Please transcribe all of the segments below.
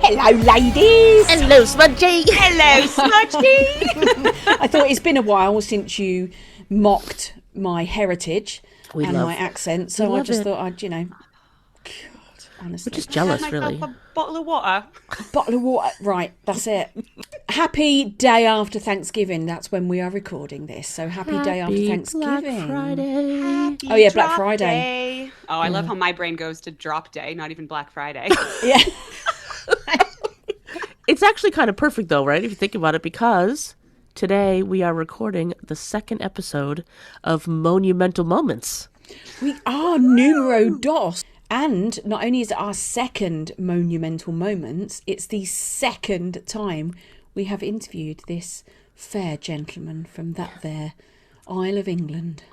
Hello, ladies. Hello, Smudgy. Hello, Smudgy. I thought it's been a while since you mocked my heritage my accent, so I just thought I'd, God, honestly. We're just jealous, really. A bottle of water. Bottle of water, right, that's it. Happy day after Thanksgiving, that's when we are recording this, so happy day after Thanksgiving. Black Friday. Oh, yeah, Black Friday. Oh, I love how my brain goes to drop day, not even Black Friday. Yeah. It's actually kind of perfect, though, right, if you think about it, because today we are recording the second episode of Moanumental Moments. We are numero dos. And not only is it our second Moanumental Moments, it's the second time we have interviewed this fair gentleman from that there Isle of England.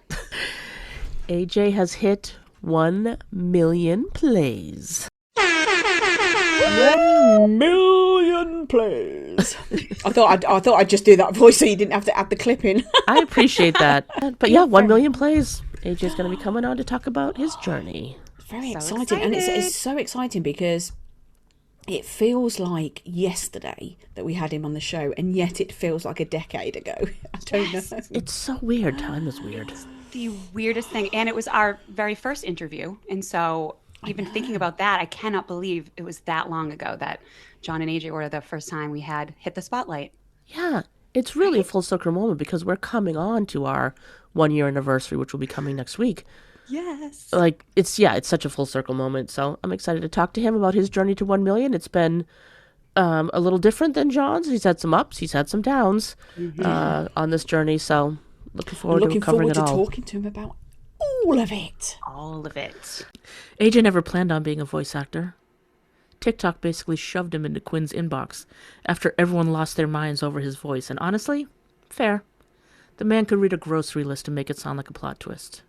AJ has hit 1 million plays. 1 million plays. I thought I'd just do that voice so you didn't have to add the clip in. I appreciate that. But yeah, 1 million plays. AJ's going to be coming on to talk about his journey. Very exciting. And it's so exciting because it feels like yesterday that we had him on the show, and yet it feels like a decade ago. I don't know. It's so weird. Time is weird. The weirdest thing. And it was our very first interview. And so even thinking about that, I cannot believe it was that long ago that John and AJ were the first time we had hit the spotlight. Yeah, it's really a full circle moment because we're coming on to our 1 year anniversary, which will be coming next week. Yes. Like, it's such a full circle moment. So I'm excited to talk to him about his journey to 1 million. It's been a little different than John's. He's had some ups, he's had some downs on this journey. So looking forward to covering it all. Talking to him about all of it. All of it. AJ never planned on being a voice actor. TikTok basically shoved him into Quinn's inbox after everyone lost their minds over his voice. And honestly, fair. The man could read a grocery list and make it sound like a plot twist.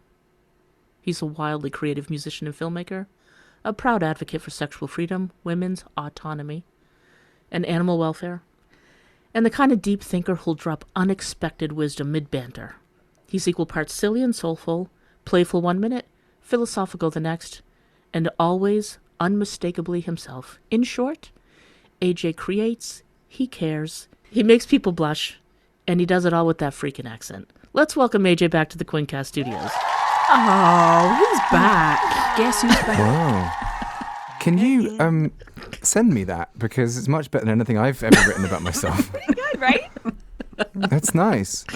He's a wildly creative musician and filmmaker, a proud advocate for sexual freedom, women's autonomy, and animal welfare, and the kind of deep thinker who'll drop unexpected wisdom mid-banter. He's equal parts silly and soulful, playful 1 minute, philosophical the next, and always unmistakably himself. In short, AJ creates, he cares, he makes people blush, and he does it all with that freaking accent. Let's welcome AJ back to the QuinnCast studios. Oh, he's back. Guess who's back? Wow. Can you send me that? Because it's much better than anything I've ever written about myself. Pretty good, right? That's nice.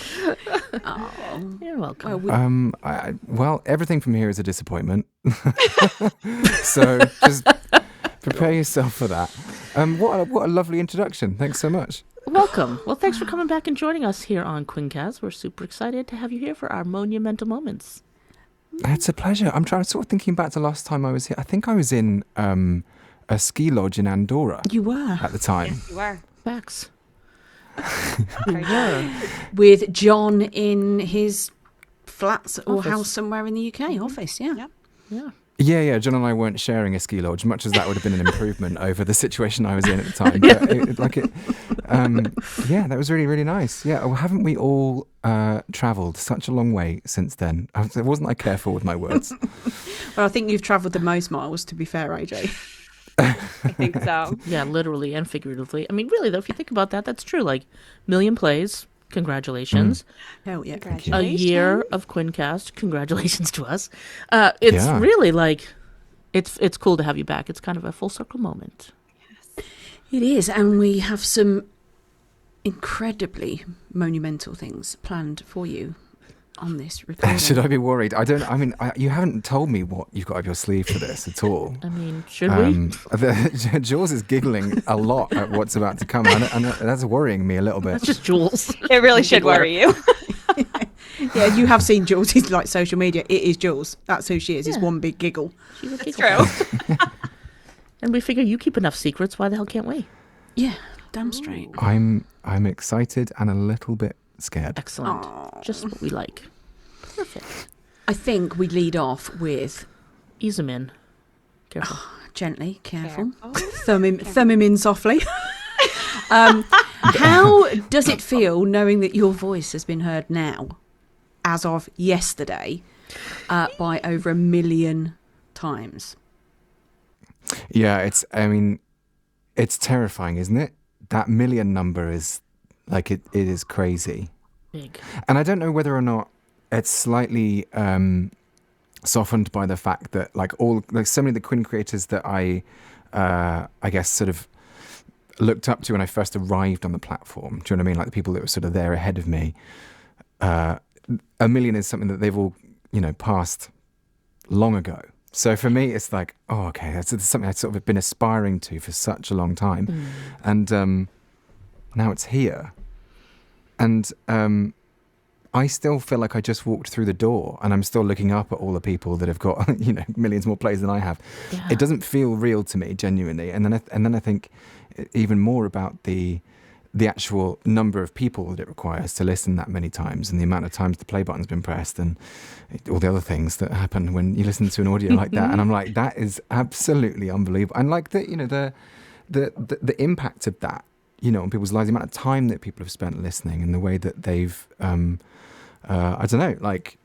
Oh, you're welcome. Well, everything from here is a disappointment. So just prepare yourself for that. What a lovely introduction. Thanks so much. Welcome. Well, thanks for coming back and joining us here on QuinnCast. We're super excited to have you here for our Moanumental Moments. It's a pleasure. I'm thinking back to last time I was here. I think I was in a ski lodge in Andorra. You were. At the time. Yes, you were. Facts. With John in his flats or Office. house somewhere in the UK office, yeah. Yeah. Yeah. John and I weren't sharing a ski lodge, much as that would have been an improvement over the situation I was in at the time. But that was really, really nice. Yeah, well, haven't we all travelled such a long way since then? Wasn't I careful with my words? Well, I think you've travelled the most miles, to be fair, AJ. I think so. Yeah, literally and figuratively. I mean, really, though, if you think about that, that's true. Like, million plays, congratulations. Hell yeah. A year of QuinnCast, congratulations to us. It's really like, it's cool to have you back. It's kind of a full circle moment. Yes. It is, and we have some incredibly monumental things planned for you on this recording. Should I be worried? You haven't told me what you've got up your sleeve for this at all. I mean, should we? Jules is giggling a lot at what's about to come, and that's worrying me a little bit. That's just Jules. It really should worry you. Yeah, you have seen Jules. He's like social media. It is Jules. That's who she is. It's one big giggle. She's a It's giggle. true. And we figure you keep enough secrets. Why the hell can't we? Yeah, damn straight. I'm excited and a little bit scared. Excellent. Just what we like. Perfect. I think we lead off with Ease him in. Careful. gently, careful. Thumb him in softly. How does it feel knowing that your voice has been heard now, as of yesterday, by over 1 million times? Yeah, it's terrifying, isn't it? That million number is like it is crazy. Big. And I don't know whether or not it's slightly softened by the fact that like so many of the Quinn creators that I guess sort of looked up to when I first arrived on the platform. Do you know what I mean? Like the people that were sort of there ahead of me. A million is something that they've all, passed long ago. So for me, it's like, oh, okay, that's something I've sort of been aspiring to for such a long time. And now it's here. And I still feel like I just walked through the door and I'm still looking up at all the people that have got, millions more plays than I have. Yeah. It doesn't feel real to me, genuinely. And then I think even more about the actual number of people that it requires to listen that many times and the amount of times the play button's been pressed and all the other things that happen when you listen to an audio like that. And I'm like, that is absolutely unbelievable. And like the impact of that, on people's lives, the amount of time that people have spent listening and the way that they've, I don't know, like,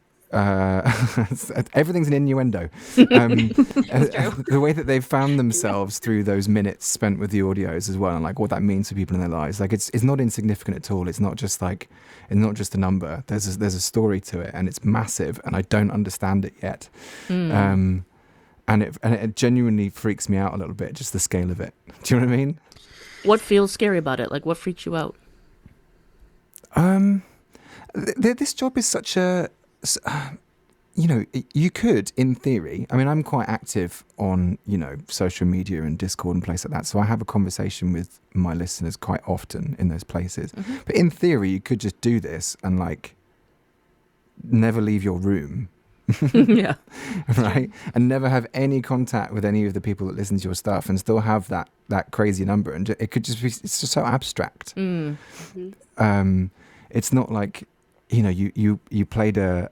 everything's an innuendo. The way that they've found themselves through those minutes spent with the audios as well, and like what that means for people in their lives. Like it's not insignificant at all. It's not just a number. There's a story to it, and it's massive, and I don't understand it yet. And it genuinely freaks me out a little bit, just the scale of it. Do you know what I mean? What feels scary about it? Like what freaks you out? This job is such a, you could, in theory, I mean, I'm quite active on, social media and Discord and places like that. So I have a conversation with my listeners quite often in those places. Mm-hmm. But in theory, you could just do this and like never leave your room. Yeah. Right. And never have any contact with any of the people that listen to your stuff and still have that crazy number. And it could just be, it's just so abstract. Mm-hmm. It's not like, you played a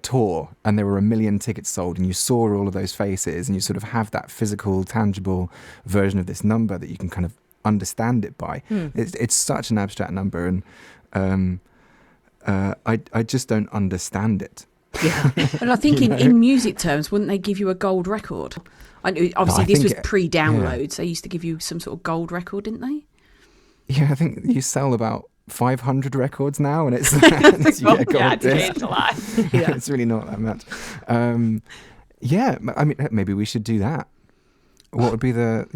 tour and there were 1 million tickets sold and you saw all of those faces and you sort of have that physical, tangible version of this number that you can kind of understand it by. It's such an abstract number, and I just don't understand it. Yeah. And I think in music terms, wouldn't they give you a gold record? Obviously, this was pre-downloads. They used to give you some sort of gold record, didn't they? Yeah, I think you sell about 500 records now, and it's it's changed a lot. Yeah. It's really not that much. I mean, maybe we should do that. What would be the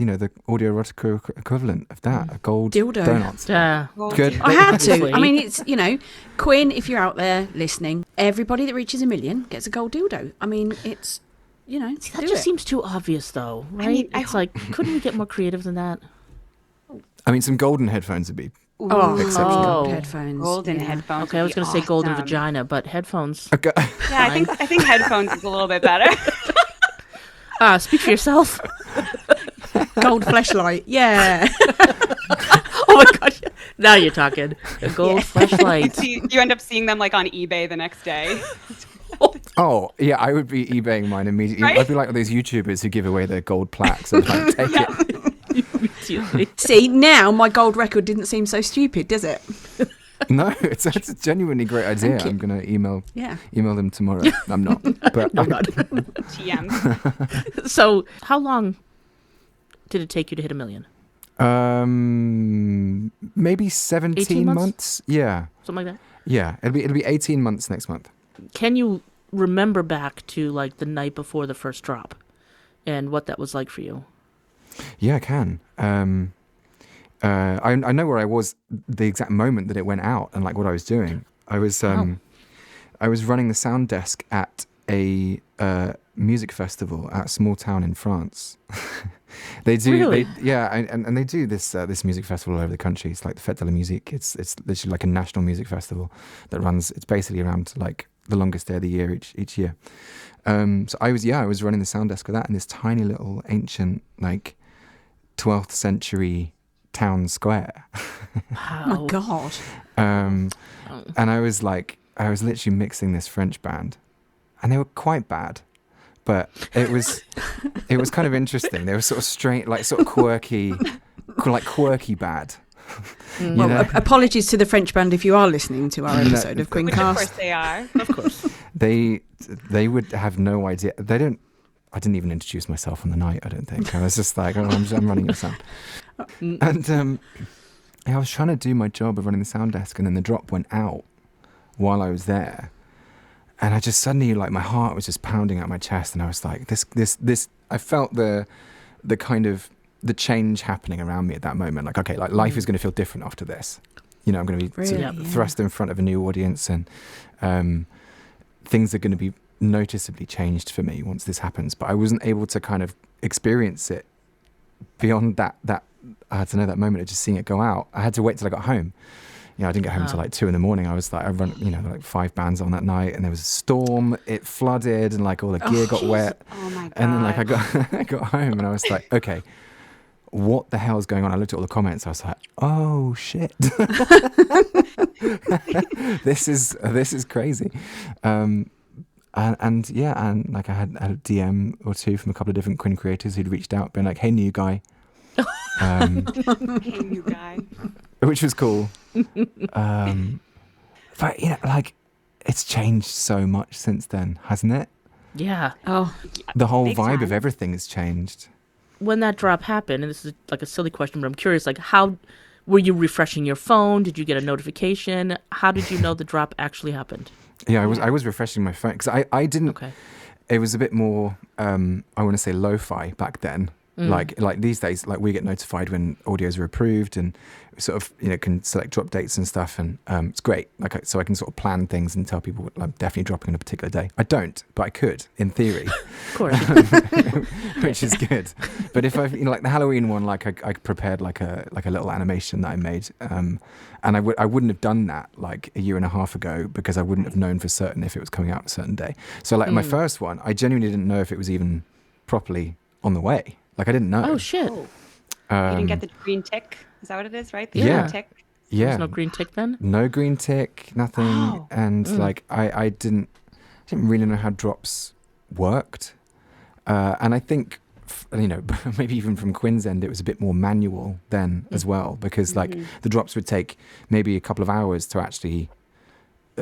audio erotica equivalent of that? A gold dildo. Donut. Yeah. Good. I had to. I mean, it's, Quinn, if you're out there listening, everybody that reaches 1 million gets a gold dildo. I mean, it's, that just seems too obvious, though, right? I mean, it's like, couldn't we get more creative than that? I mean, some golden headphones would be exceptional. Headphones. Golden headphones. Okay, I was going to say golden vagina, but headphones. Okay. Yeah, I think headphones is a little bit better. Speak for yourself. Gold fleshlight. Yeah. Oh my God. Now you're talking. A gold fleshlight. You end up seeing them like on eBay the next day. Oh, yeah, I would be eBaying mine immediately. Right? I'd be like those YouTubers who give away their gold plaques and like, take it. See, now my gold record didn't seem so stupid, does it? No, it's a genuinely great idea. I'm going to email them tomorrow. I'm not. But No, not. TM. So how long did it take you to hit 1 million? Maybe 17 months. Yeah. Something like that? Yeah, it'll be 18 months next month. Can you remember back to like the night before the first drop and what that was like for you? Yeah, I can. I know where I was the exact moment that it went out and like what I was doing. I was running the sound desk at a music festival at a small town in France. They do, really? And they do this music festival all over the country. It's like the Fête de la Musique. It's literally like a national music festival that runs. It's basically around like the longest day of the year each year. So I was running the sound desk for that in this tiny little ancient like 12th century town square. Wow. Oh my God. And I was literally mixing this French band, and they were quite bad. But it was kind of interesting. They were sort of strange, like sort of quirky bad. Well, apologies to the French band if you are listening to our episode of QuinnCast. Which of course they are. Of course. They would have no idea. I didn't even introduce myself on the night, I don't think. I was just like, I'm running your sound. And I was trying to do my job of running the sound desk, and then the drop went out while I was there. And I just suddenly, like, my heart was just pounding out my chest, and I was like, this. I felt the kind of the change happening around me at that moment. Like, okay, like life is going to feel different after this. You know, I'm going to be sort of thrust in front of a new audience, and things are going to be noticeably changed for me once this happens. But I wasn't able to kind of experience it beyond that I had to know that moment of just seeing it go out. I had to wait till I got home. You know, I didn't get home until like 2 a.m. I was like, I run, you know, like 5 bands on that night, and there was a storm. It flooded, and like all the gear got wet. Oh my God. And then like I got home, and I was like, okay, what the hell is going on? I looked at all the comments. I was like, oh shit, this is crazy. And like I had a DM or two from a couple of different Quinn creators who'd reached out, being like, hey, new guy. Hey, new guy. Which was cool. But, you know, like, it's changed so much since then, hasn't it? Yeah. Oh, The whole Big vibe time. of everything has changed. When that drop happened, and this is like a silly question, but I'm curious, like, how were you refreshing your phone? Did you get a notification? How did you know the drop actually happened? Yeah, I was refreshing my phone because I didn't. Okay. It was a bit more. I want to say lo-fi back then. Like these days, like we get notified when audios are approved, and sort of, you know, can select drop dates and stuff, and it's great. Like, so I can sort of plan things and tell people I'm definitely dropping on a particular day. I don't, but I could in theory. Of course. Which is good. But if I, you know, like the Halloween one, like I prepared like a little animation that I made, and I wouldn't have done that like a year and a half ago because I wouldn't have known for certain if it was coming out a certain day. So like my first one, I genuinely didn't know if it was even properly on the way. Like I didn't know. Oh, shit. You didn't get the green tick? Is that what it is, right? The Yeah. green tick? Yeah. There's no green tick then? No green tick, nothing. Oh. And like I didn't really know how drops worked. And I think, you know, maybe even from Quinn's end, it was a bit more manual then as well, because like the drops would take maybe a couple of hours to actually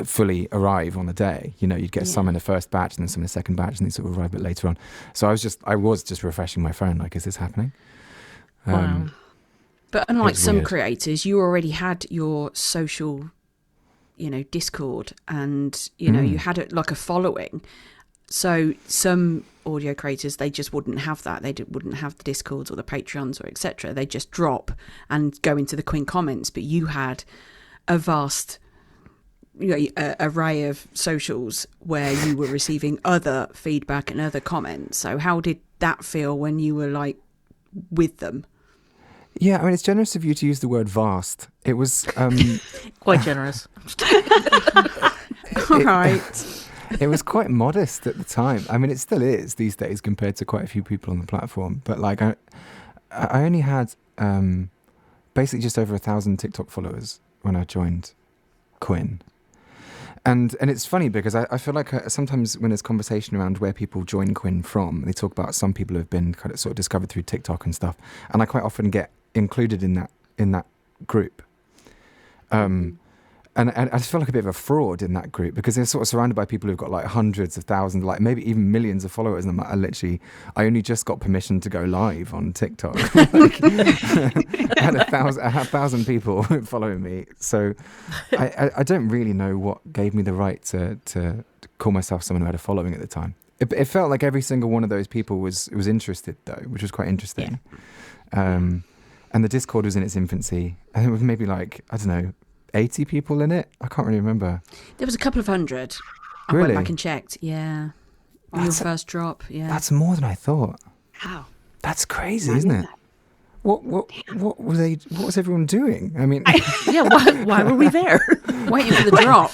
fully arrive on the day. You know, you'd get some in the first batch and then some in the second batch, and they sort of arrive a bit later on. So I was just refreshing my phone, like, is this happening? Wow. but unlike It's some weird. creators, you already had your social, you know, Discord, and you know you had like a following. So some audio creators, they just wouldn't have that. They wouldn't have the Discords or the Patreons or etc. They just drop and go into the Quinn comments. But you had a vast, you know, array of socials where you were receiving other feedback and other comments. So how did that feel when you were like with them? Yeah, I mean, it's generous of you to use the word vast. It was Quite generous. All right. it was quite modest at the time. I mean, it still is these days compared to quite a few people on the platform. But like, I only had basically just over 1,000 TikTok followers when I joined Quinn. And it's funny because I feel like sometimes when there's conversation around where people join Quinn from, they talk about some people who have been kind of sort of discovered through TikTok and stuff, and I quite often get included in that group. And I just feel like a bit of a fraud in that group because they're sort of surrounded by people who've got like hundreds of thousands, like maybe even millions of followers. And I'm like, I only just got permission to go live on TikTok. Like, I had 1,000 people following me. So I don't really know what gave me the right to call myself someone who had a following at the time. It felt like every single one of those people was interested though, which was quite interesting. Yeah. And the Discord was in its infancy. And it was maybe like, I don't know, 80 people in it? I can't really remember. There was a couple of hundred. I Really? went back and checked. Yeah. On your first drop. Yeah. That's more than I thought. Wow. That's crazy, isn't it? What was everyone doing? I mean, Yeah, why were we there? Waiting for the drop.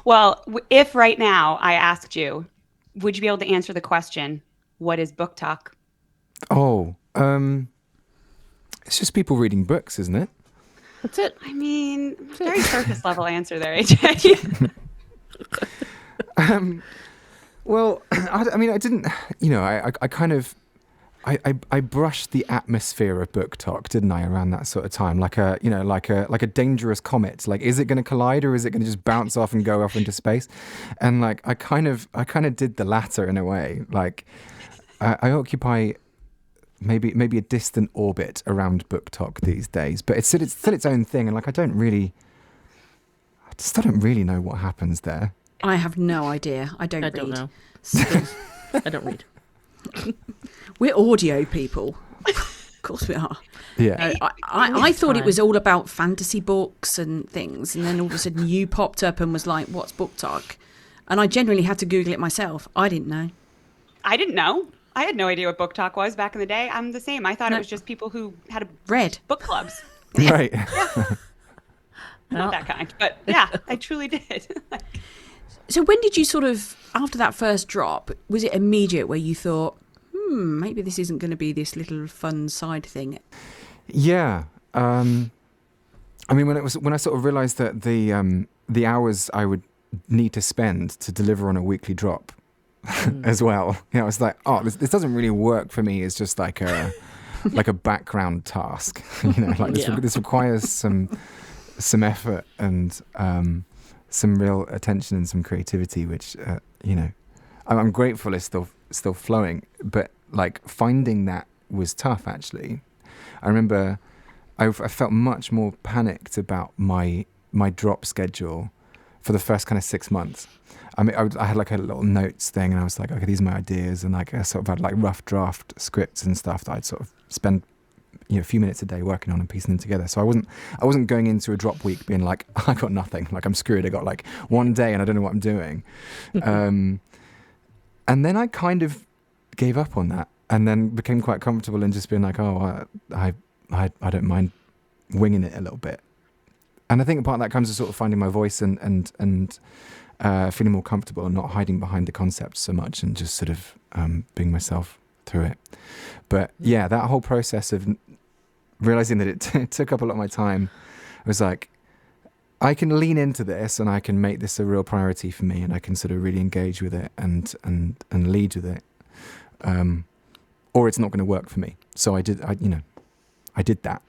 Well, if right now I asked you, would you be able to answer the question, what is book talk? It's just people reading books, isn't it? That's it. I mean, very surface level answer there, AJ. Well, I mean, I didn't, you know, I kind of, I brushed the atmosphere of book talk, didn't I, around that sort of time, like a dangerous comet. Like, is it going to collide or is it going to just bounce off and go off into space? And like, I kind of did the latter in a way. Like, I occupy maybe a distant orbit around Book Talk these days, but it's still its own thing, and like I don't really know what happens there. I have no idea. I don't know. I don't read. We're audio people. Of course we are. Yeah. I thought it was all about fantasy books and things, and then all of a sudden you popped up and was like, "What's Book Talk?" And I genuinely had to Google it myself. I didn't know. I didn't know. I had no idea what Book Talk was back in the day. I'm the same. I thought it was just people who had read book clubs. Right. Not that kind. But yeah, I truly did. So when did you sort of, after that first drop, was it immediate where you thought, maybe this isn't going to be this little fun side thing? Yeah. I mean, when I sort of realised that the hours I would need to spend to deliver on a weekly drop as well, I was like, oh, this doesn't really work for me. It's just like a background task, this requires some effort and some real attention and some creativity, which I'm grateful is still flowing, but like finding that was tough. Actually, I remember I felt much more panicked about my drop schedule for the first kind of 6 months. I mean, I had like a little notes thing, and I was like, okay, these are my ideas, and like I sort of had like rough draft scripts and stuff that I'd sort of spend a few minutes a day working on and piecing them together. So I wasn't going into a drop week being like, I got nothing, like I'm screwed. I got like one day and I don't know what I'm doing. And then I kind of gave up on that, and then became quite comfortable in just being like, oh, I don't mind winging it a little bit. And I think part of that comes to sort of finding my voice and feeling more comfortable and not hiding behind the concept so much, and just sort of being myself through it. But yeah, that whole process of realizing that it took up a lot of my time, was like, I can lean into this and I can make this a real priority for me, and I can sort of really engage with it and lead with it, or it's not going to work for me. So I did that.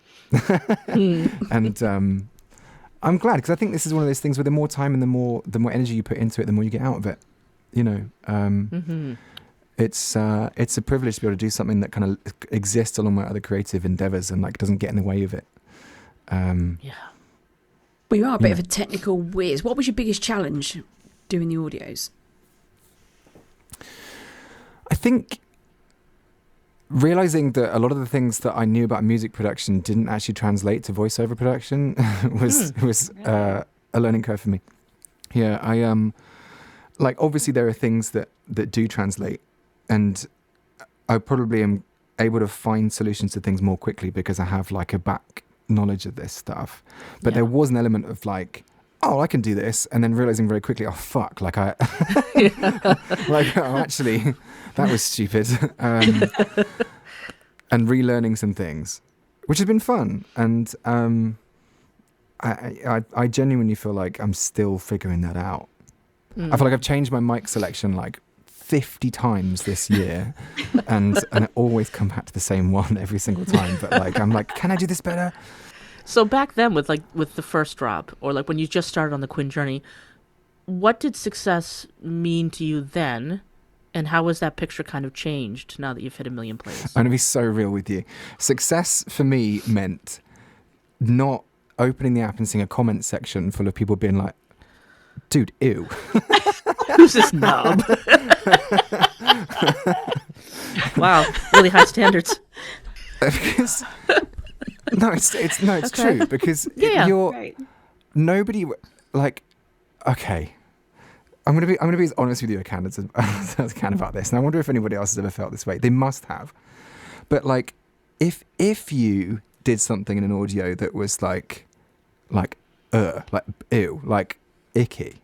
And I'm glad, because I think this is one of those things where the more time and the more energy you put into it, the more you get out of it. It's a privilege to be able to do something that kind of exists along my other creative endeavors and like doesn't get in the way of it. Yeah. Well, you are a bit of a technical whiz. What was your biggest challenge doing the audios? I think realizing that a lot of the things that I knew about music production didn't actually translate to voiceover production was a learning curve for me. Yeah, I like obviously there are things that do translate, and I probably am able to find solutions to things more quickly because I have like a back knowledge of this stuff. But there was an element of like, oh, I can do this, and then realizing very quickly, oh fuck, like I like, oh, actually that was stupid. And relearning some things, which has been fun. And I genuinely feel like I'm still figuring that out. I feel like I've changed my mic selection like 50 times this year, and I always come back to the same one every single time. But like, I'm like, can I do this better? So back then with the first drop, or like when you just started on the Quinn journey, what did success mean to you then? And how has that picture kind of changed now that you've hit 1 million plays? I'm going to be so real with you. Success for me meant not opening the app and seeing a comment section full of people being like, dude, ew. Who's this knob? Wow, really high standards. Because, it's true. Because Right. nobody, like, okay. I'm gonna be as honest with you as I can about this, and I wonder if anybody else has ever felt this way. They must have. But like, if you did something in an audio that was like ew, like icky,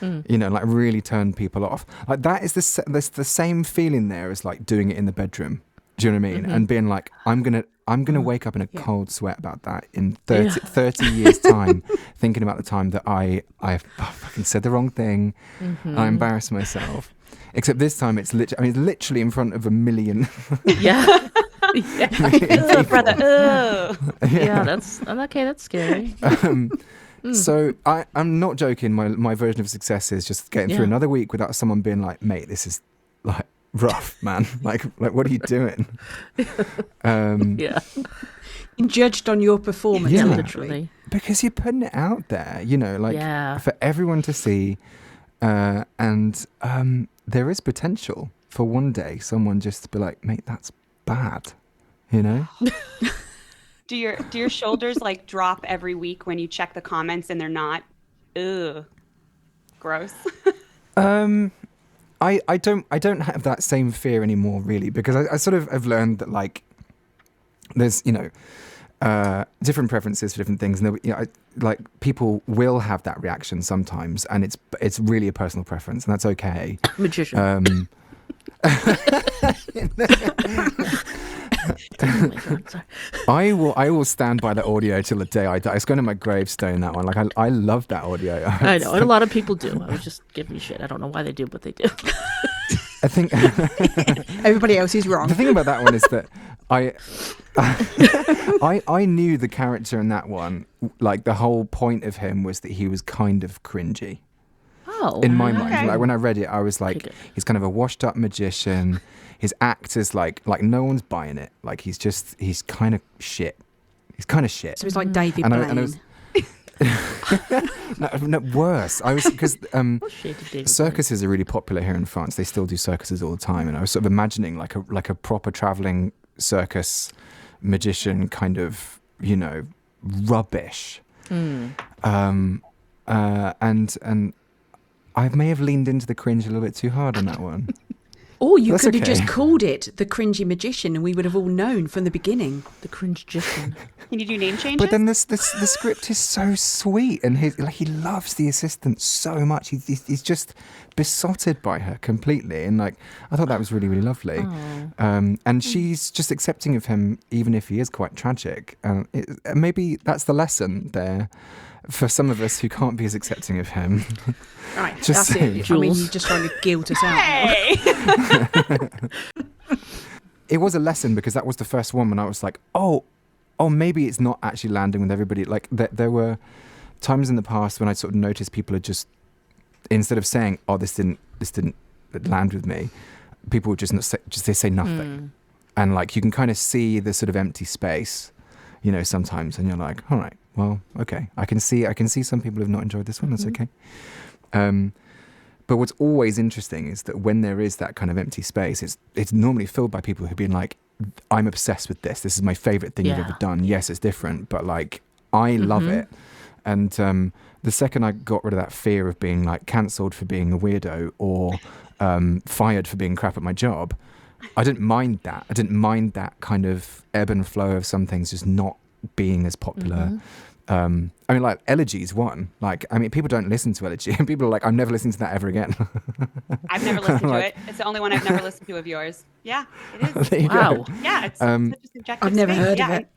like really turned people off, like that is the same feeling there as like doing it in the bedroom. Do you know what I mean? And being like, I'm gonna wake up in a cold sweat about that in 30 years time, thinking about the time that I fucking said the wrong thing, and I embarrassed myself. Except this time it's literally in front of 1 million. Yeah. Oh, brother. Oh. Yeah, that's okay. That's scary. So I'm not joking. My version of success is just getting through another week without someone being like, mate, this is like rough, man. Like what are you doing? Yeah. You're judged on your performance, Yeah. literally. Because you're putting it out there, like Yeah. for everyone to see, and there is potential for one day someone just to be like, mate, that's bad, Do your shoulders like drop every week when you check the comments and they're not, ugh, gross? I don't have that same fear anymore, really, because I sort of have learned that like there's different preferences for different things, and like people will have that reaction sometimes, and it's really a personal preference, and that's okay. Magician. I will stand by that audio till the day I die. It's going to my gravestone, that one. Like I love that audio. I know, and a lot of people do. I was just giving you shit. I don't know why they do, but they do. I think Everybody else is wrong. the thing about that one is that I knew the character in that one. Like the whole point of him was that he was kind of cringy. Oh. In my mind, Okay. like when I read it, I was like, he's kind of a washed-up magician. His act is like no one's buying it. Like he's kind of shit. He's kind of shit. So it's like David And Blaine. I was no, worse. I was because circuses are really popular here in France. They still do circuses all the time, and I was sort of imagining like a proper traveling circus magician, kind of rubbish. And I may have leaned into the cringe a little bit too hard on that one. Or you That's could have okay. just called it the cringy magician, and we would have all known from the beginning. The cringe magician. Can you do name changes? But then the script is so sweet, and he loves the assistant so much. He's just besotted by her completely, and like I thought that was really, really lovely. And she's just accepting of him, even if he is quite tragic. And maybe that's the lesson there for some of us who can't be as accepting of him. Right, Just that's saying. it. I mean, Jules. you're just trying to guilt us out. Hey! It was a lesson because that was the first one when I was like, oh, maybe it's not actually landing with everybody. Like there were times in the past when I sort of noticed people are just, instead of saying, oh, this didn't land with me, people would they say nothing. And like you can kind of see the sort of empty space, sometimes, and you're like, all right, well, okay, I can see some people have not enjoyed this one. That's okay. But what's always interesting is that when there is that kind of empty space, it's normally filled by people who've been like, I'm obsessed with this. This is my favorite thing you've ever done. Yes, it's different, but like I love it. And the second I got rid of that fear of being like cancelled for being a weirdo or fired for being crap at my job, I didn't mind that. I didn't mind that kind of ebb and flow of some things just not being as popular. I mean, like Elegy's one. Like, I mean, people don't listen to Elegy, and people are like, "I'm never listening to that ever again." I've never listened to it. It's the only one I've never listened to of yours. Yeah, it is. There you Wow. go. Yeah, it's such a subjective I've never space. heard Yeah. of it.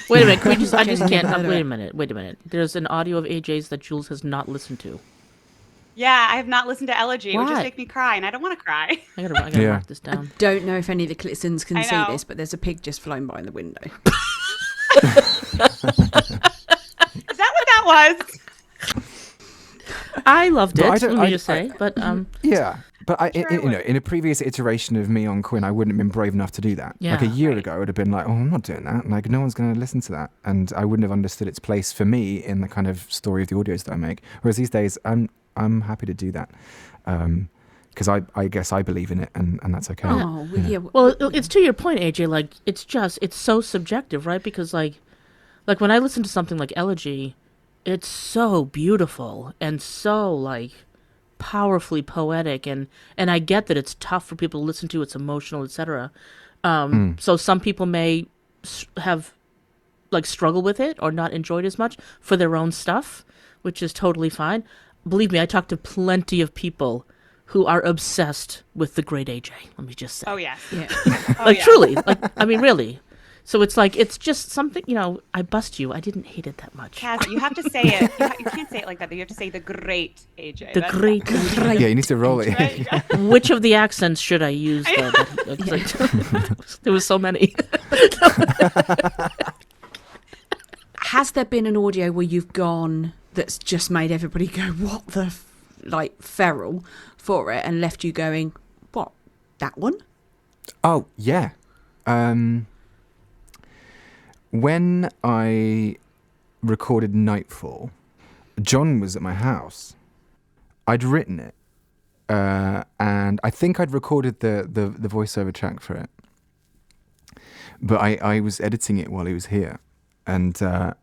Wait a minute. Can we just, I just Never can't. heard of Wait it. a minute. There's an audio of AJ's that Jules has not listened to. Yeah, I have not listened to Elegy. It would Why? just make me cry, and I don't want to cry. I gotta Yeah. mark this down. Don't know if any of the Clitzens can I see know. this, but there's a pig just flown by in the window. Is that what that was? I loved But it. I don't- Let me I- just say, but Yeah, but Sure I would. in a previous iteration of me on Quinn, I wouldn't have been brave enough to do that. Like a Yeah. year ago, I would have been like, "Oh, I'm not doing that." Like, no one's going to listen to that, and I wouldn't have understood its place for me in the kind of story of the audios that I make. Whereas these days, I'm happy to do that because I guess I believe in it, and that's okay. Oh, well, yeah. well, it's to your point, AJ. Like, it's so subjective, right? Because like when I listen to something like Elegy, it's so beautiful and so like powerfully poetic, and I get that it's tough for people to listen to. It's emotional, etc. So some people may have like struggle with it or not enjoy it as much for their own stuff, which is totally fine. Believe me, I talk to plenty of people who are obsessed with the great AJ. Let me just say. Oh, yes. Yeah. Oh, Like yeah. truly, like I mean, really. So it's like it's just something. I bust you. I didn't hate it that much. Kaz, you have to say it. You can't say it like that. You have to say the great AJ. The That's- great. Yeah, you need to roll it. Right? Which of the accents should I use? There was so many. Has there been an audio where you've gone that's just made everybody go, what the, like, feral for it, and left you going, what? that one? Oh, yeah. When I recorded Nightfall, John was at my house. I'd written it, and I think I'd recorded the voiceover track for it. But I was editing it while he was here. And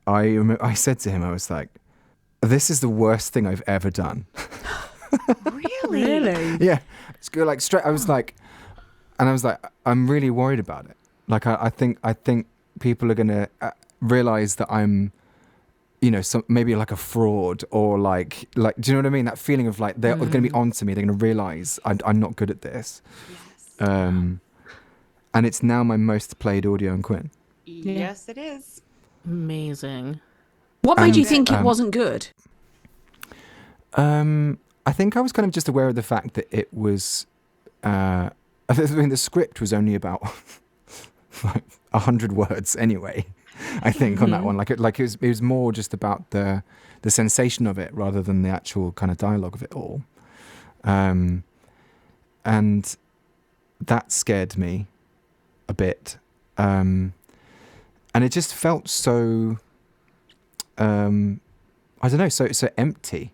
I said to him, I was like, this is the worst thing I've ever done. Really? Yeah. It's good, like straight. I was like, I'm really worried about it. Like, I think people are going to realize that I'm, maybe like a fraud or like, do you know what I mean? That feeling of like, they're going to be onto me. They're going to realize I'm not good at this. Yes. And it's now my most played audio on Quinn. Yes, it is. Amazing. What made you think it wasn't good? I think I was kind of just aware of the fact that it was, I mean, the script was only about like 100 words anyway, I think, on that one. Like it was more just about the sensation of it rather than the actual kind of dialogue of it all. And that scared me a bit. And it just felt so, I don't know, so empty.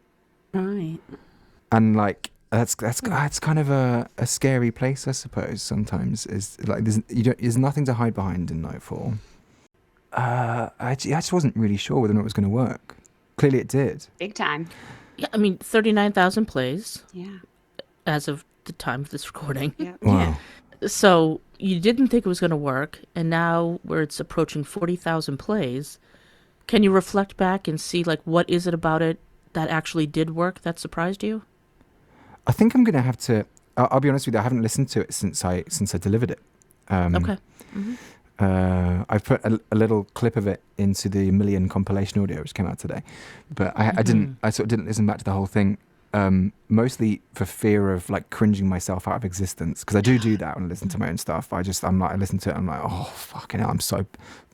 Right. And like that's kind of a scary place, I suppose. Sometimes is like there's nothing to hide behind in Nightfall. I just wasn't really sure whether or not it was going to work. Clearly, it did. Big time. Yeah, I mean, 39,000 plays. Yeah. As of the time of this recording. Yeah. Wow. So you didn't think it was going to work, and now where it's approaching 40,000 plays, can you reflect back and see like what is it about it that actually did work that surprised you? I think I'm going to have to. I'll be honest with you. I haven't listened to it since I delivered it. Okay. Mm-hmm. I've put a little clip of it into the Million compilation audio, which came out today, but I didn't. I sort of didn't listen back to the whole thing, mostly for fear of like cringing myself out of existence. Because I do that when I listen to my own stuff. I listen to it. I'm like, oh fucking hell, I'm so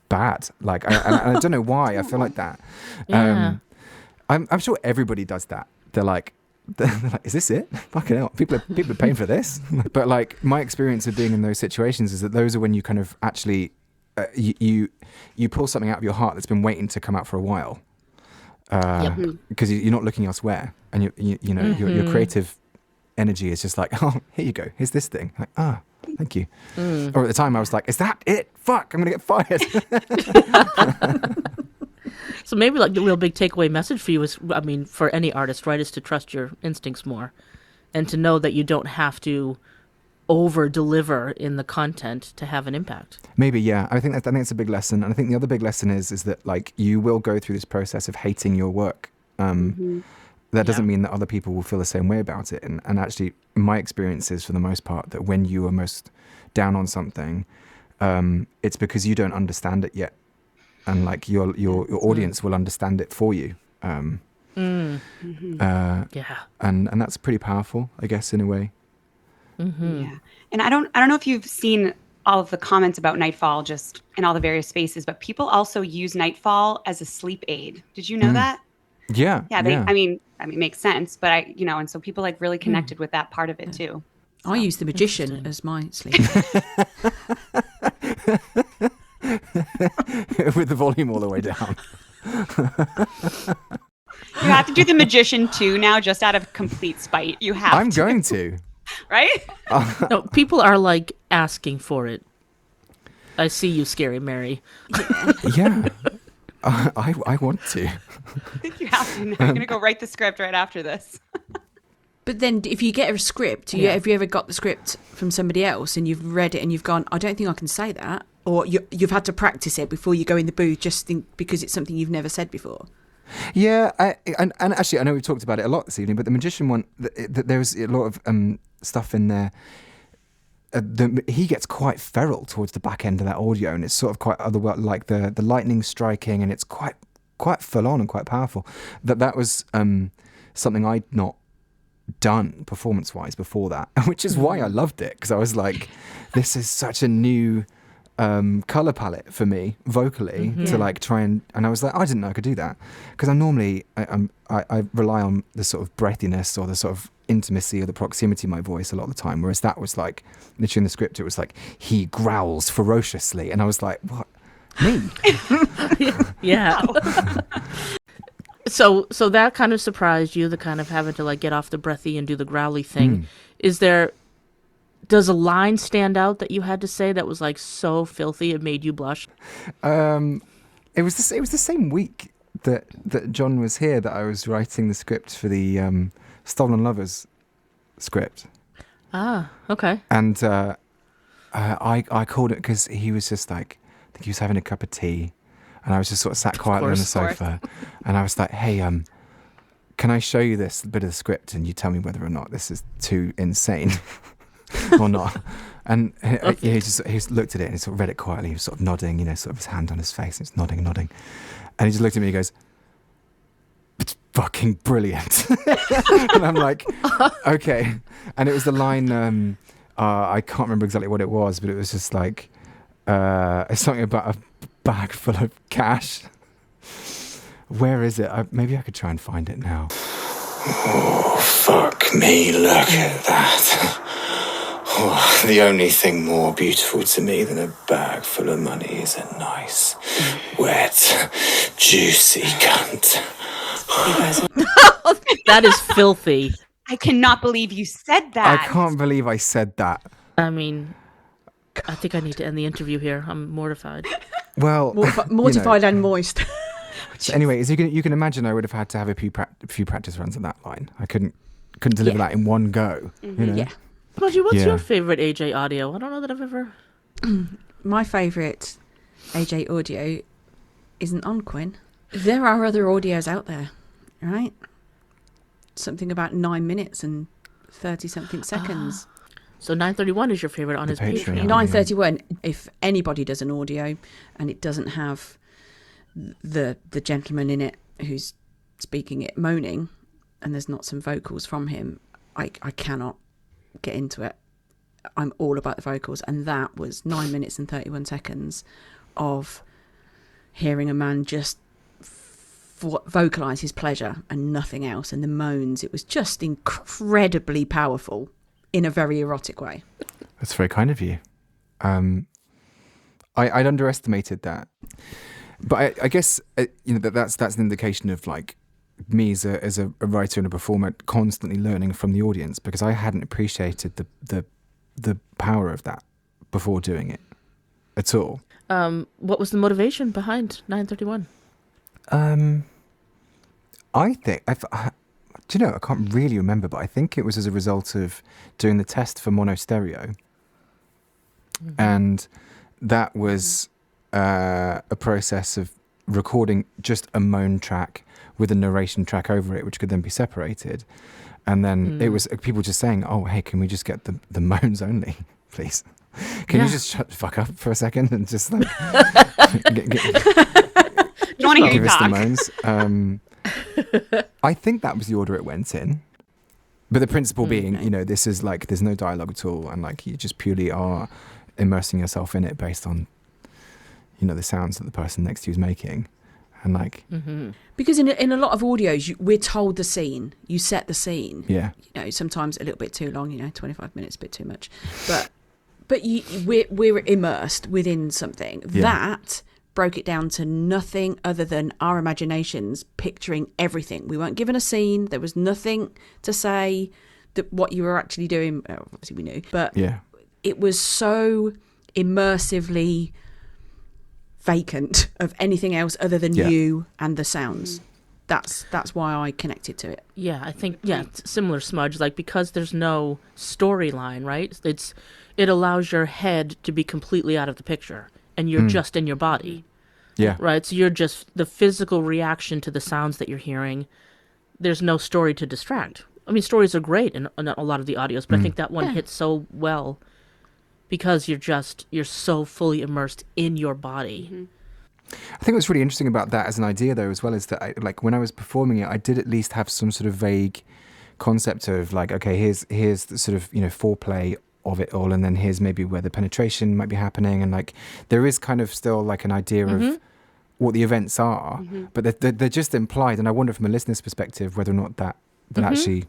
bad. Like, and I don't know why I feel like that. Yeah. I'm sure everybody does that. They're like, is this it? Fucking hell, people are paying for this. But like my experience of being in those situations is that those are when you kind of actually you pull something out of your heart that's been waiting to come out for a while, because you're not looking elsewhere, and your creative energy is just like, oh, here you go, here's this thing. Like, thank you. Or at the time I was like, is that it? Fuck, I'm gonna get fired. So maybe like the real big takeaway message for you is, I mean, for any artist, right, is to trust your instincts more and to know that you don't have to over deliver in the content to have an impact. Maybe, yeah. I think it's a big lesson. And I think the other big lesson is that like you will go through this process of hating your work. That doesn't mean that other people will feel the same way about it. And actually my experience is for the most part that when you are most down on something, it's because you don't understand it yet. And like your audience will understand it for you. Yeah. And that's pretty powerful, I guess, in a way. Yeah. And I don't know if you've seen all of the comments about Nightfall just in all the various spaces, but people also use Nightfall as a sleep aid. Did you know that? Yeah. Yeah. I mean, it makes sense, but and so people like really connected with that part of it too. So. I use the magician as my sleep. With the volume all the way down. You have to do the magician too now, just out of complete spite. You have I'm going to. Right? No, people are like asking for it. I see you, Scary Mary. Yeah. I want to. I think you have to. Now. I'm going to go write the script right after this. But then if you get a script, have you ever got the script from somebody else and you've read it and you've gone, I don't think I can say that? Or you've had to practice it before you go in the booth because it's something you've never said before? Yeah, and actually, I know we've talked about it a lot this evening, but the magician one, there was a lot of stuff in there. He gets quite feral towards the back end of that audio, and it's sort of quite otherworldly, like the lightning striking, and it's quite full on and quite powerful. That was something I'd not done performance-wise before that, which is why I loved it, because I was like, this is such a new color palette for me vocally to Yeah. like try and I was like, I didn't know I could do that, because I'm normally I rely on the sort of breathiness or the sort of intimacy or the proximity of my voice a lot of the time, whereas that was like literally in the script it was like, he growls ferociously, and I was like, what, me? Yeah. So that kind of surprised you, the kind of having to like get off the breathy and do the growly thing. Does a line stand out that you had to say that was like so filthy it made you blush? It was the same week that John was here that I was writing the script for the Stolen Lovers script. Ah, okay. And I called it because he was just like, I think he was having a cup of tea, and I was just sort of sat quietly on the sofa, and I was like, hey, can I show you this bit of the script and you tell me whether or not this is too insane or not? And he just looked at it and he sort of read it quietly. He was sort of nodding, sort of his hand on his face, and he's nodding. And he just looked at me and he goes, it's fucking brilliant. And I'm like, okay. And it was the line, I can't remember exactly what it was, but it was just like, it's something about a bag full of cash. Where is it? Maybe I could try and find it now. Oh, fuck me, look at that. Oh, the only thing more beautiful to me than a bag full of money is a nice, wet, juicy cunt. That is filthy. I cannot believe you said that. I can't believe I said that. I mean, I think I need to end the interview here. I'm mortified. Well, Mortified and moist. So anyway, as you can imagine, I would have had to have a few practice runs of that line. I couldn't deliver that in one go. Yeah. What's your favorite AJ audio? I don't know that I've ever... My favourite AJ audio isn't on Quinn. There are other audios out there, right? Something about 9 minutes and 30-something seconds. So 931 is your favorite on his Patreon. Patreon. 931, if anybody does an audio and it doesn't have the gentleman in it who's speaking it moaning, and there's not some vocals from him, I cannot get into it. I'm all about the vocals, and that was 9 minutes and 31 seconds of hearing a man just vocalize his pleasure and nothing else, and the moans. It was just incredibly powerful in a very erotic way. That's very kind of you. I'd underestimated that, but I guess that's an indication of like me as a writer and a performer constantly learning from the audience, because I hadn't appreciated the power of that before doing it at all. What was the motivation behind 931? I think do you know, I can't really remember, but I think it was as a result of doing the test for mono stereo. Mm-hmm. And that was a process of recording just a moan track with a narration track over it, which could then be separated. And then it was people just saying, oh, hey, can we just get the moans only, please? Can you just shut the fuck up for a second and just like You want to hear give you us the talk? moans? I think that was the order it went in. But the principle being, this is like, there's no dialogue at all. And like, you just purely are immersing yourself in it based on, the sounds that the person next to you is making. And like... Mm-hmm. Because in a lot of audios, we're told the scene. You set the scene. Yeah. Sometimes a little bit too long, 25 minutes, a bit too much. But we're immersed within something. Yeah. That broke it down to nothing other than our imaginations picturing everything. We weren't given a scene. There was nothing to say that what you were actually doing. Obviously, we knew. But Yeah. it was so immersively vacant of anything else other than you and the sounds. That's why I connected to it. Yeah, I think it's similar smudge, like because there's no storyline, right? It allows your head to be completely out of the picture and you're just in your body. Yeah. Right? So you're just the physical reaction to the sounds that you're hearing. There's no story to distract. I mean, stories are great in a lot of the audios, but I think that one hits so well because you're so fully immersed in your body. Mm-hmm. I think what's really interesting about that as an idea, though, as well, is that when I was performing it, I did at least have some sort of vague concept of like, okay, here's the sort of foreplay of it all, and then here's maybe where the penetration might be happening, and like there is kind of still like an idea of what the events are, but they're just implied, and I wonder from a listener's perspective whether or not that actually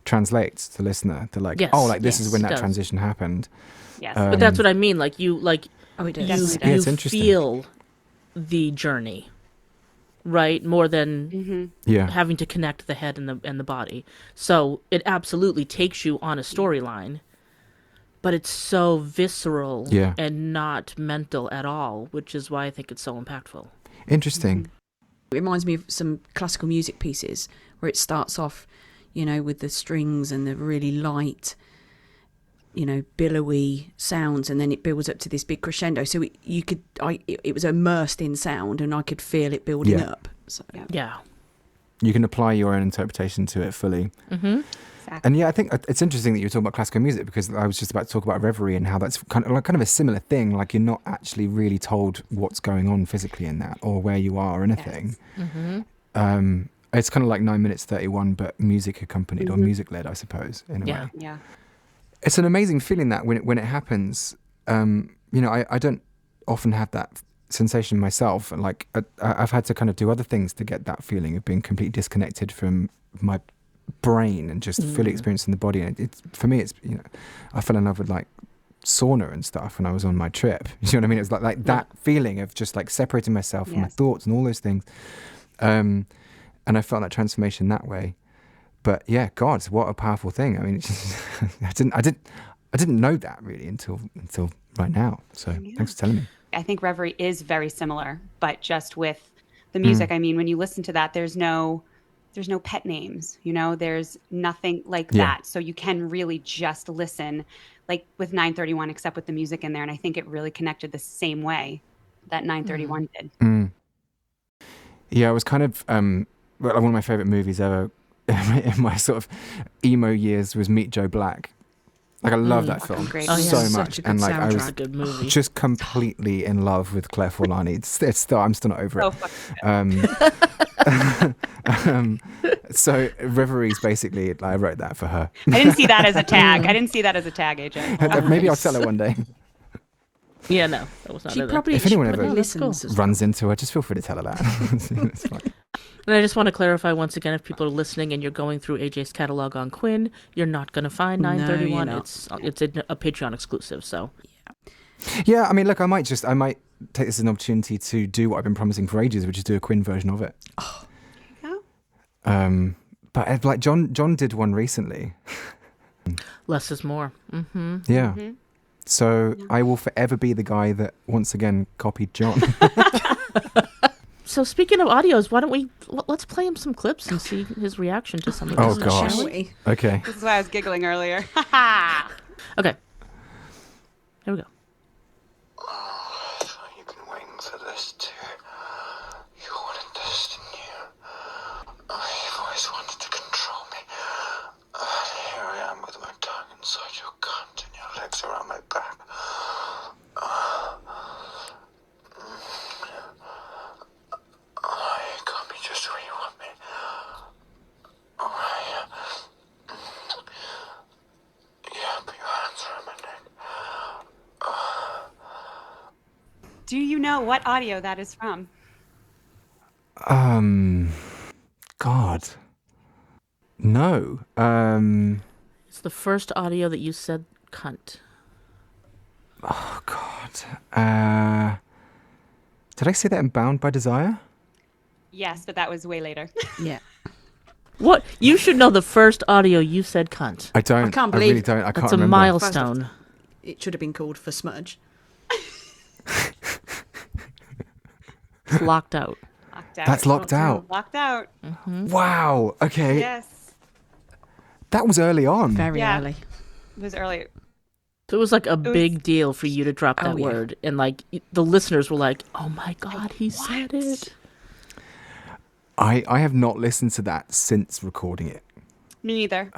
translates to the listener. They're like, oh, like this is when that transition happened. Yes. But that's what I mean. Like you, it does. you it's interesting. feel the journey, right? More than having to connect the head and the body. So it absolutely takes you on a storyline, but it's so visceral and not mental at all, which is why I think it's so impactful. Interesting. It reminds me of some classical music pieces where it starts off, you know, with the strings and the really light, you know, billowy sounds, and then it builds up to this big crescendo. So it was immersed in sound, and I could feel it building up. So Yeah. You can apply your own interpretation to it fully. Exactly. And I think it's interesting that you're talking about classical music, because I was just about to talk about reverie and how that's kind of a similar thing. Like you're not actually really told what's going on physically in that or where you are or anything. It's kind of like 9 minutes 31, but music accompanied or music led, I suppose, in a way. Yeah. It's an amazing feeling that when it happens, you know, I don't often have that sensation myself. And like I've had to kind of do other things to get that feeling of being completely disconnected from my brain and just fully experiencing the body. And it's for me, it's, you know, I fell in love with like sauna and stuff when I was on my trip. You know what I mean? It was like that feeling of just like separating myself from my thoughts and all those things. And I felt that transformation that way. But yeah, God, what a powerful thing. I mean, it's just, I didn't know that really until right now. So thanks for telling me. I think reverie is very similar, but just with the music. I mean, when you listen to that, there's no pet names, you know, there's nothing like that. So you can really just listen, like with 931, except with the music in there. And I think it really connected the same way that 931 did. Yeah, it was kind of one of my favorite movies ever in my sort of emo years was Meet Joe Black. Like I love that film so much, and like I was just completely in love with Claire Forlani. It's still, I'm still not over it. So Reverie's basically, I wrote that for her. I didn't see that as a tag. AJ. Maybe I'll tell her one day. Yeah, no, that was not. She probably, if anyone ever listens, runs into her, just feel free to tell her that. It's fine. And I just want to clarify once again, if people are listening and you're going through AJ's catalog on Quinn, you're not going to find 931. No, it's a Patreon exclusive. So yeah, I mean, look, I might take this as an opportunity to do what I've been promising for ages, which is do a Quinn version of it. Oh, yeah. But like John did one recently. Less is more. Yeah. So I will forever be the guy that once again copied John. So speaking of audios, why don't let's play him some clips and see his reaction to some of this. Oh gosh. Shall we? Okay. This is why I was giggling earlier. Okay. Here we go. Oh, so you've been waiting for this too. You wanted this, didn't you? You've always wanted to control me. Here I am with my tongue inside your cunt and your legs around my back. You got me just where you want me. Yeah, put your hands around my neck. Do you know what audio that is from? God. No. It's the first audio that you said cunt. Oh God. Did I say that in Bound by Desire? Yes, but that was way later. Yeah. What? You should know the first audio you said cunt. I don't. I can't I really believe don't. I can't That's a remember. milestone. It should have been called For Smudge. It's locked out. Locked out. That's locked out. Locked out. Wow. Okay. Yes. That was early on. Very Yeah. early. It was early. So it was like a big deal for you to drop that yeah. word, and like the listeners were like, "Oh my God, he said it." I have not listened to that since recording it. Me neither.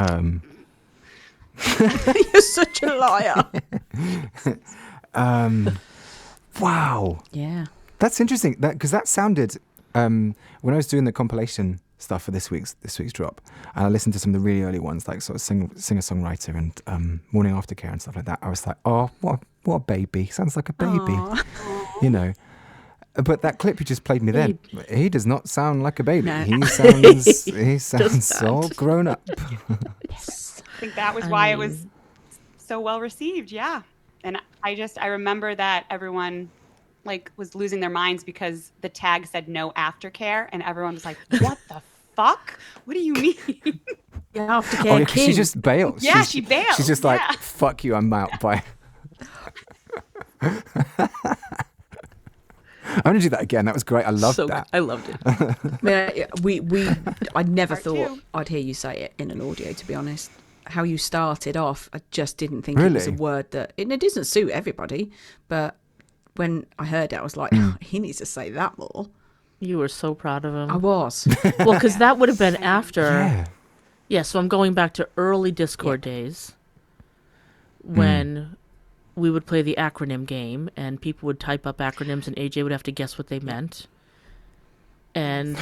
You're such a liar. Wow. Yeah. That's interesting. Because that sounded when I was doing the compilation stuff for this week's drop, and I listened to some of the really early ones, like sort of singer-songwriter and morning aftercare and stuff like that. I was like, oh, what a baby! Sounds like a baby, you know. But that clip you just played me then, he does not sound like a baby. No. He sounds all grown up. Yes. I think that was why it was so well received. Yeah. And I remember that everyone like was losing their minds because the tag said no aftercare, and everyone was like, what the fuck? What do you mean? Yeah, aftercare king. She just bailed. Yeah, she bailed. She's just like, fuck you, I'm out. Bye. I'm going to do that again. That was great. I loved that. I loved it. I never Part thought two. I'd hear you say it in an audio, to be honest. How you started off, I just didn't think Really? it was a word that... It doesn't suit everybody, but when I heard it, I was like, he needs to say that more. You were so proud of him. I was. Well, because that would have been after... Yeah. Yeah, so I'm going back to early Discord days when we would play the acronym game and people would type up acronyms and AJ would have to guess what they meant. And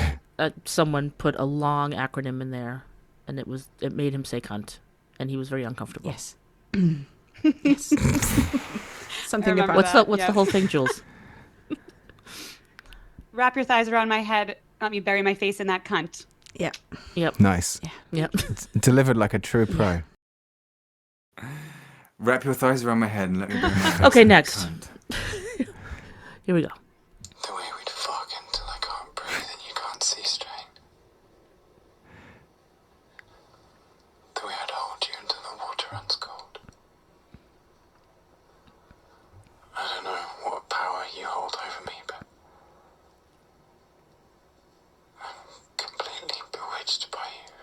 someone put a long acronym in there and it made him say cunt. And he was very uncomfortable. Yes. Yes. Something about... What's the whole thing, Jules? Wrap your thighs around my head. Let me bury my face in that cunt. Yeah. Yep. Nice. Yep. Delivered like a true pro. Wrap your thighs around my head and let me bring my face Okay, in the next. cunt. Here we go. The way we'd fuck until I can't breathe and you can't see straight. The way I'd hold you until the water runs cold. I don't know what power you hold over me, but I'm completely bewitched by you.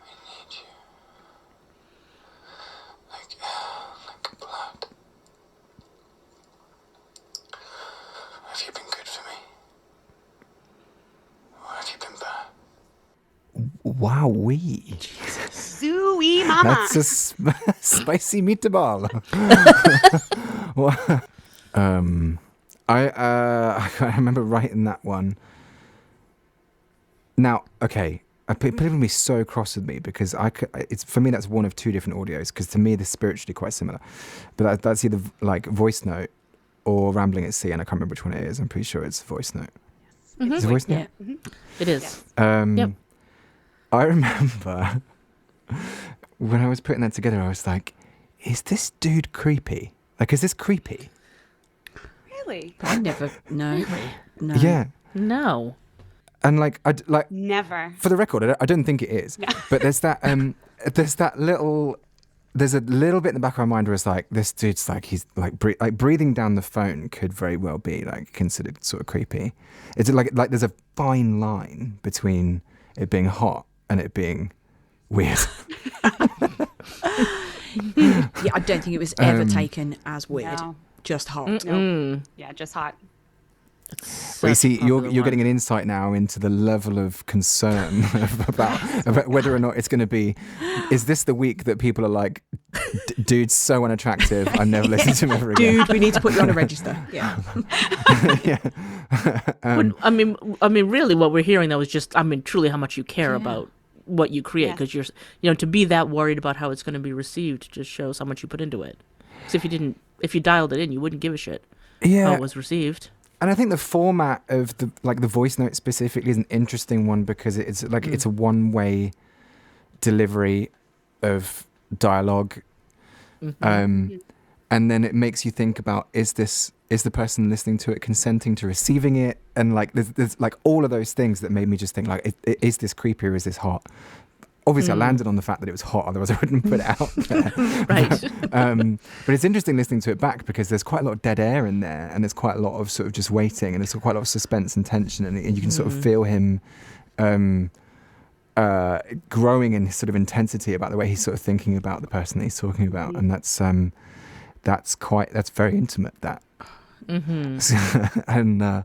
I need you. Like air, like blood. Have you been good for me? Or have you been bad? Wowee. Zooey mama. That's a spicy meatball. I remember writing that one. Now, okay, people would be so cross with me because it's for me that's one of two different audios because to me they're spiritually quite similar, but that's either like voice note or rambling at sea, and I can't remember which one it is. I'm pretty sure it's voice note. Is it voice note? Yeah. It is. Yep. I remember when I was putting that together, I was like, is this dude creepy? Like, is this creepy? Really? I never... No. No. Yeah. No. And like, Never. for the record, I don't think it is. No. But there's a little bit in the back of my mind where it's like, this dude's like, he's like, breathing down the phone could very well be like considered sort of creepy. It's like there's a fine line between it being hot and it being weird. Yeah, I don't think it was ever taken as weird. No. Just hot. No. Yeah, just hot. Well, you see, you're getting an insight now into the level of concern about whether or not it's going to be. Is this the week that people are like, dude's so unattractive, I'm never listening to him ever again? Dude, we need to put you on a register. Yeah. Yeah. I mean, really, what we're hearing though is just, truly how much you care about what you create, because you're, to be that worried about how it's going to be received just shows how much you put into it. Because if you dialed it in, you wouldn't give a shit how it was received. And I think the format of the voice note specifically is an interesting one because it's like it's a one-way delivery of dialogue, and then it makes you think about is the person listening to it consenting to receiving it, and like there's like all of those things that made me just think like is this creepy or is this hot? Obviously, I landed on the fact that it was hot, otherwise I wouldn't put it out there. Right. But it's interesting listening to it back because there's quite a lot of dead air in there, and there's quite a lot of sort of just waiting, and there's quite a lot of suspense and tension, and you can sort of feel him growing in his sort of intensity about the way he's sort of thinking about the person that he's talking about, and that's very intimate. That, and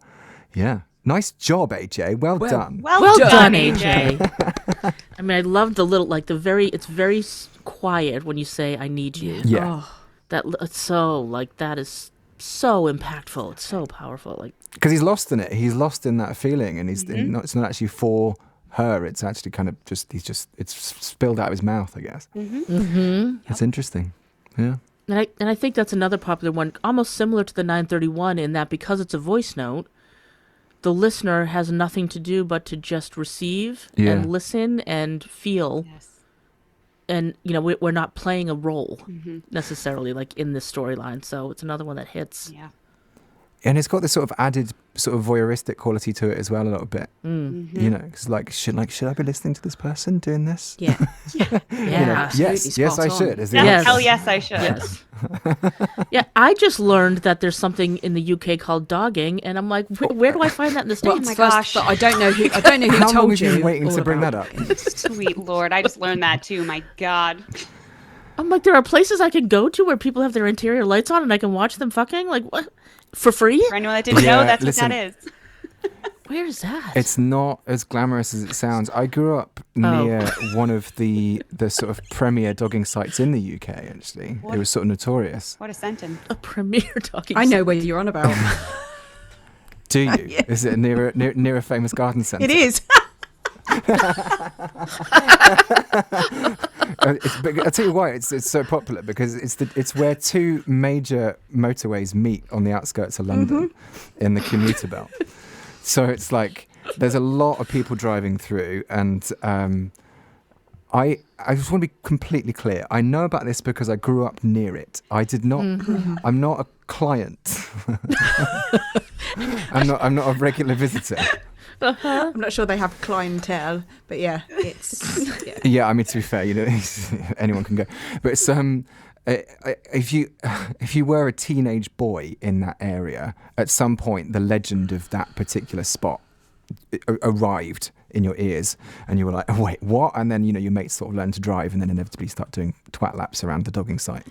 nice job, AJ. Well done. Well done, AJ. AJ. I loved the little, like it's very quiet when you say, I need you. Yeah. Oh, It's so, like, that is so impactful. It's so powerful. Like, because he's lost in it. He's lost in that feeling, and it's not actually for her. It's actually kind of it's spilled out of his mouth, I guess. It's interesting. Yeah. And I think that's another popular one, almost similar to the 931, in that because it's a voice note, the listener has nothing to do but to just receive and listen and feel. Yes. And, we're not playing a role necessarily, like, in this storyline. So it's another one that hits. Yeah. And it's got this sort of added sort of voyeuristic quality to it as well a little bit. Because should I be listening to this person doing this? Yeah. Yes, I should. Hell yes, I should. Yes. Yeah, I just learned that there's something in the UK called dogging, and I'm like, where do I find that in the States? Oh my gosh! But I don't know who How long told have you you. been waiting to bring that up? Sweet Lord, I just learned that too. My God. I'm like, there are places I can go to where people have their interior lights on and I can watch them fucking? Like, what? For free? For anyone that didn't know, that's listen, what that is. Where is that? It's not as glamorous as it sounds. I grew up near one of the sort of premier dogging sites in the UK, actually. It was sort of notorious. What a sentence. A premier dogging I know where you're on about. Do you? Yeah. Is it near a famous garden centre? It is. I'll tell you why it's so popular, because it's where two major motorways meet on the outskirts of London in the commuter belt. So it's like there's a lot of people driving through, and I just want to be completely clear. I know about this because I grew up near it. I did not. I'm not a client. I'm not a regular visitor. I'm not sure they have clientele, but yeah, it's Yeah, I mean, to be fair, anyone can go. But it's if you were a teenage boy in that area, at some point the legend of that particular spot arrived in your ears, and you were like, oh, wait, what? And then your mates sort of learn to drive, and then inevitably start doing twat laps around the dogging site.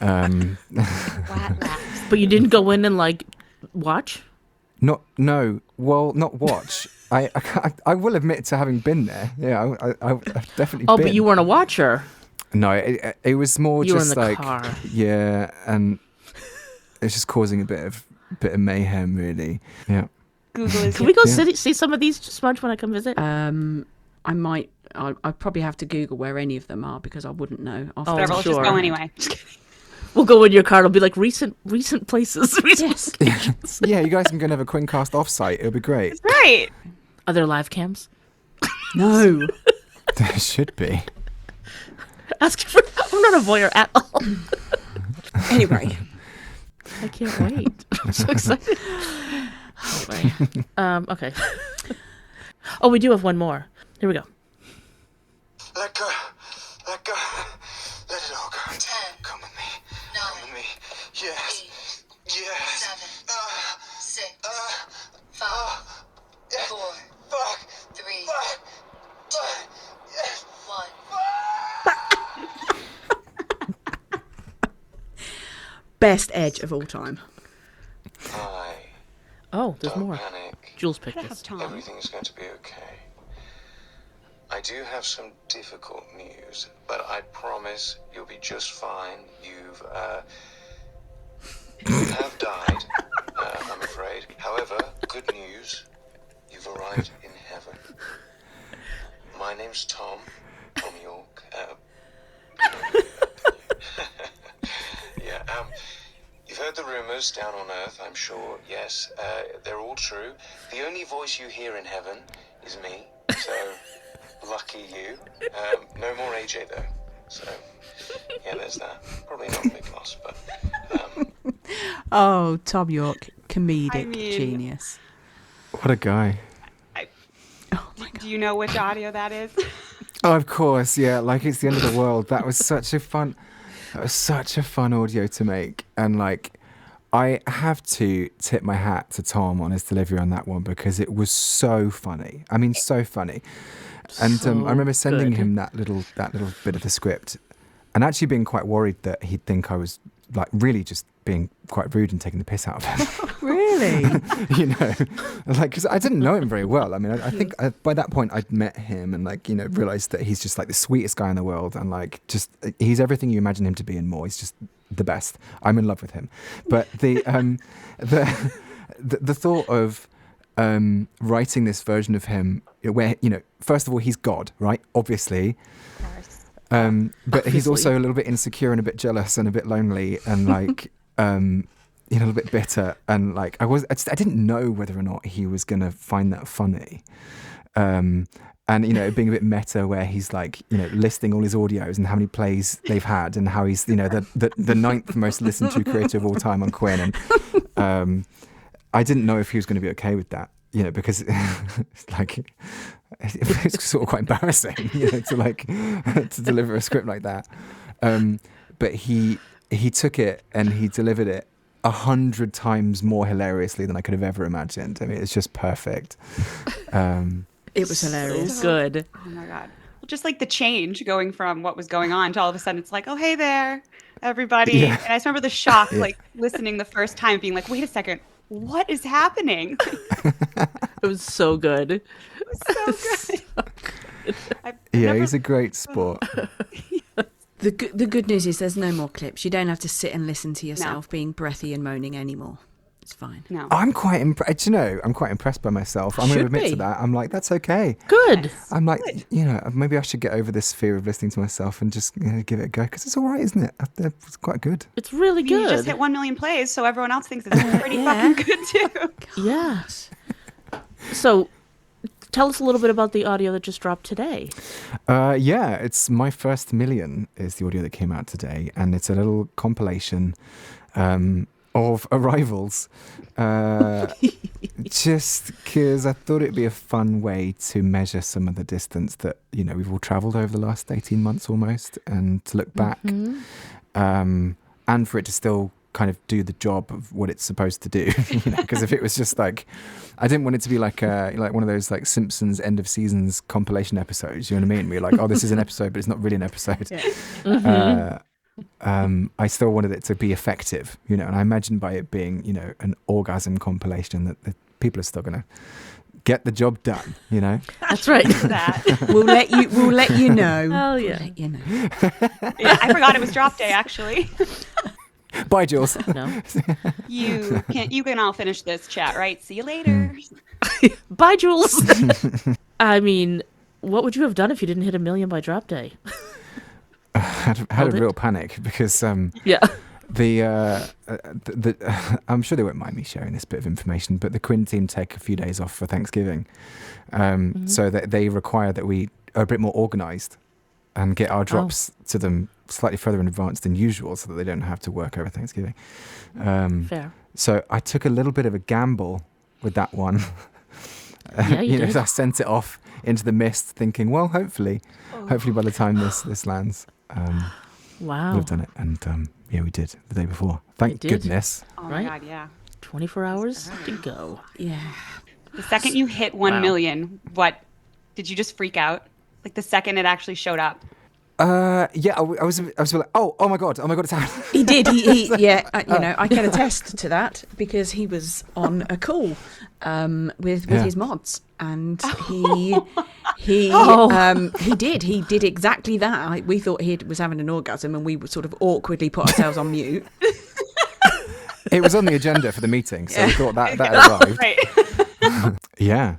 Twat laps. But you didn't go in and like watch? Not watch. I will admit to having been there. Yeah, I've definitely. Oh, been. but you weren't a watcher. No, it was more You were just in the like car. Yeah, and it's just causing a bit of mayhem, really. Yeah. Google is Can we go see some of these, Smudge, when I come visit? I might. I'll probably have to Google where any of them are, because I wouldn't know. whatever. Let's just sure. go anyway. We'll go in your car. It'll be like recent places. Yes. Yeah, you guys can go and have a QuinnCast offsite. It'll be great. Right. Are there live cams? No. There should be. I'm not a voyeur at all. Anyway. I can't wait. I'm so excited. Anyway. Okay. Oh, we do have one more. Here we go. Let go. Let go. Let it all go. 10. Come with me. 9. Come with me. Yes. 8. Yes. 7. 6. 5. 4. Fuck. 3. Fuck. 2. Yes. 1. Best edge of all time. Hi. Oh, there's Don't more. panic. Jules picked Have this. Tom. Everything's going to be okay. I do have some difficult news, but I promise you'll be just fine. You have died, I'm afraid. However, good news, you've arrived in heaven. My name's Tom York. Yeah, you've heard the rumors down on Earth, I'm sure. Yes, they're all true. The only voice you hear in heaven is me, so lucky you. No more AJ though, so yeah, there's that. Probably not a big loss, but Oh, Tom York, comedic I mean- genius. What a guy. Do you know which audio that is? Oh, of course, yeah. Like, it's the end of the world. That was such a fun audio to make, and like, I have to tip my hat to Tom on his delivery on that one, because it was so funny. I mean, so funny. And I remember sending good. him that little bit of the script, and actually being quite worried that he'd think I was like really just being quite rude and taking the piss out of him. Really? Like, because I didn't know him very well. I mean, I think by that point I'd met him and realized that he's just like the sweetest guy in the world, and like just he's everything you imagine him to be and more. He's just the best. I'm in love with him. But the thought of writing this version of him where, first of all, he's God, right? Obviously. Of course. But he's also a little bit insecure and a bit jealous and a bit lonely and like, a little bit bitter. And like, I didn't know whether or not he was going to find that funny. And, being a bit meta where he's like, listing all his audios and how many plays they've had and how he's, the ninth most listened to creator of all time on Quinn. And I didn't know if he was going to be okay with that, because like, it's sort of quite embarrassing, to deliver a script like that. But he took it and he delivered it 100 times more hilariously than I could have ever imagined. I mean, it's just perfect. It was hilarious. So good. Oh my God. Well, just like the change going from what was going on to all of a sudden it's like, oh, hey there, everybody. Yeah. And I just remember the shock, like listening the first time being like, wait a second, what is happening? It was so good. It was so good. He's a great sport. The good news is there's no more clips. You don't have to sit and listen to yourself being breathy and moaning anymore. It's fine. No. I'm quite impressed. I'm quite impressed by myself. I'm going to admit to that. I'm like, that's okay. Good. I'm like, maybe I should get over this fear of listening to myself and just give it a go because it's all right, isn't it? It's quite good. It's really good. You just hit 1 million plays, so everyone else thinks it's pretty fucking good too. Yes. So, tell us a little bit about the audio that just dropped today. It's my first million is the audio that came out today, and it's a little compilation of arrivals, just because I thought it'd be a fun way to measure some of the distance that we've all travelled over the last 18 months almost, and to look back, and for it to still kind of do the job of what it's supposed to do. Because if it was just like, I didn't want it to be like one of those like Simpsons end of seasons compilation episodes. You know what I mean? Where you're like, oh, this is an episode, but it's not really an episode. Yeah. I still wanted it to be effective, and I imagine by it being, an orgasm compilation that the people are still going to get the job done, That's right. We'll let you know. Hell yeah. We'll let you know. Yeah, I forgot it was drop day actually. Bye, Jules. No. You can all finish this chat, right? See you later. Bye, Jules. I mean, what would you have done if you didn't hit 1 million by drop day? I had a real panic because Yeah. the I'm sure they won't mind me sharing this bit of information, but the Quinn team take a few days off for Thanksgiving, so that they require that we are a bit more organised and get our drops to them slightly further in advance than usual, so that they don't have to work over Thanksgiving. Fair. So I took a little bit of a gamble with that one. Yeah, you did. I sent it off into the mist, thinking, well, hopefully by the time this lands, Wow. we've done it. And we did the day before. Thank did. goodness. Oh my Right? God, yeah. 24 hours to go. Yeah. The second you hit 1 million, what did you just freak out? Like the second it actually showed up. I was like, oh my god, it's happening. He did. He I can attest to that because he was on a call with his mods, and he did exactly that. We thought he was having an orgasm, and we sort of awkwardly put ourselves on mute. It was on the agenda for the meeting, so we thought that arrived. Right. Yeah.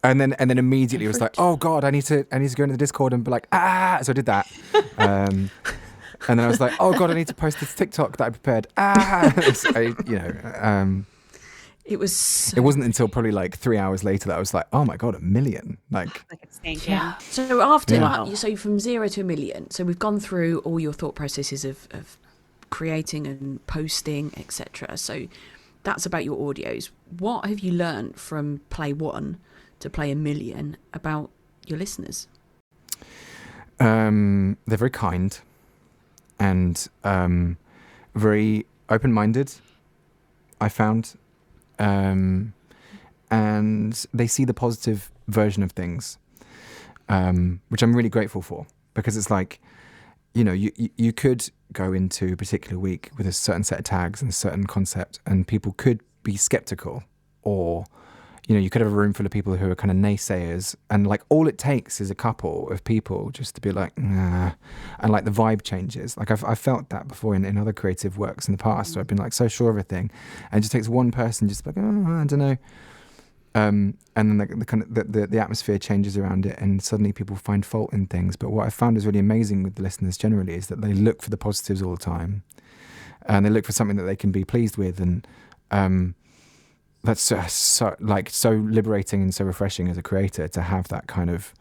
And then immediately it was like, oh god, I need to go into the Discord and be like, so I did that. And then I was like, oh god, I need to post this TikTok that I prepared. It was. It wasn't until probably like 3 hours later that I was like, oh my god, 1 million. Like it's thinking. Yeah. So after Wow. so from 0 to 1 million. So we've gone through all your thought processes of creating and posting, etc. So that's about your audios. What have you learned from play 1 to play 1 million about your listeners? they're very kind and very open-minded, I found. And they see the positive version of things, which I'm really grateful for, because it's like, you could go into a particular week with a certain set of tags and a certain concept, and people could be skeptical or, you could have a room full of people who are kind of naysayers, and like all it takes is a couple of people just to be like, nah, and like the vibe changes. Like I've felt that before in other creative works in the past, where I've been like so sure of a thing, and it just takes one person just like, oh, I don't know, and then the kind of the atmosphere changes around it, and suddenly people find fault in things. But what I found is really amazing with the listeners generally is that they look for the positives all the time, and they look for something that they can be pleased with, and that's so liberating and so refreshing as a creator to have that kind of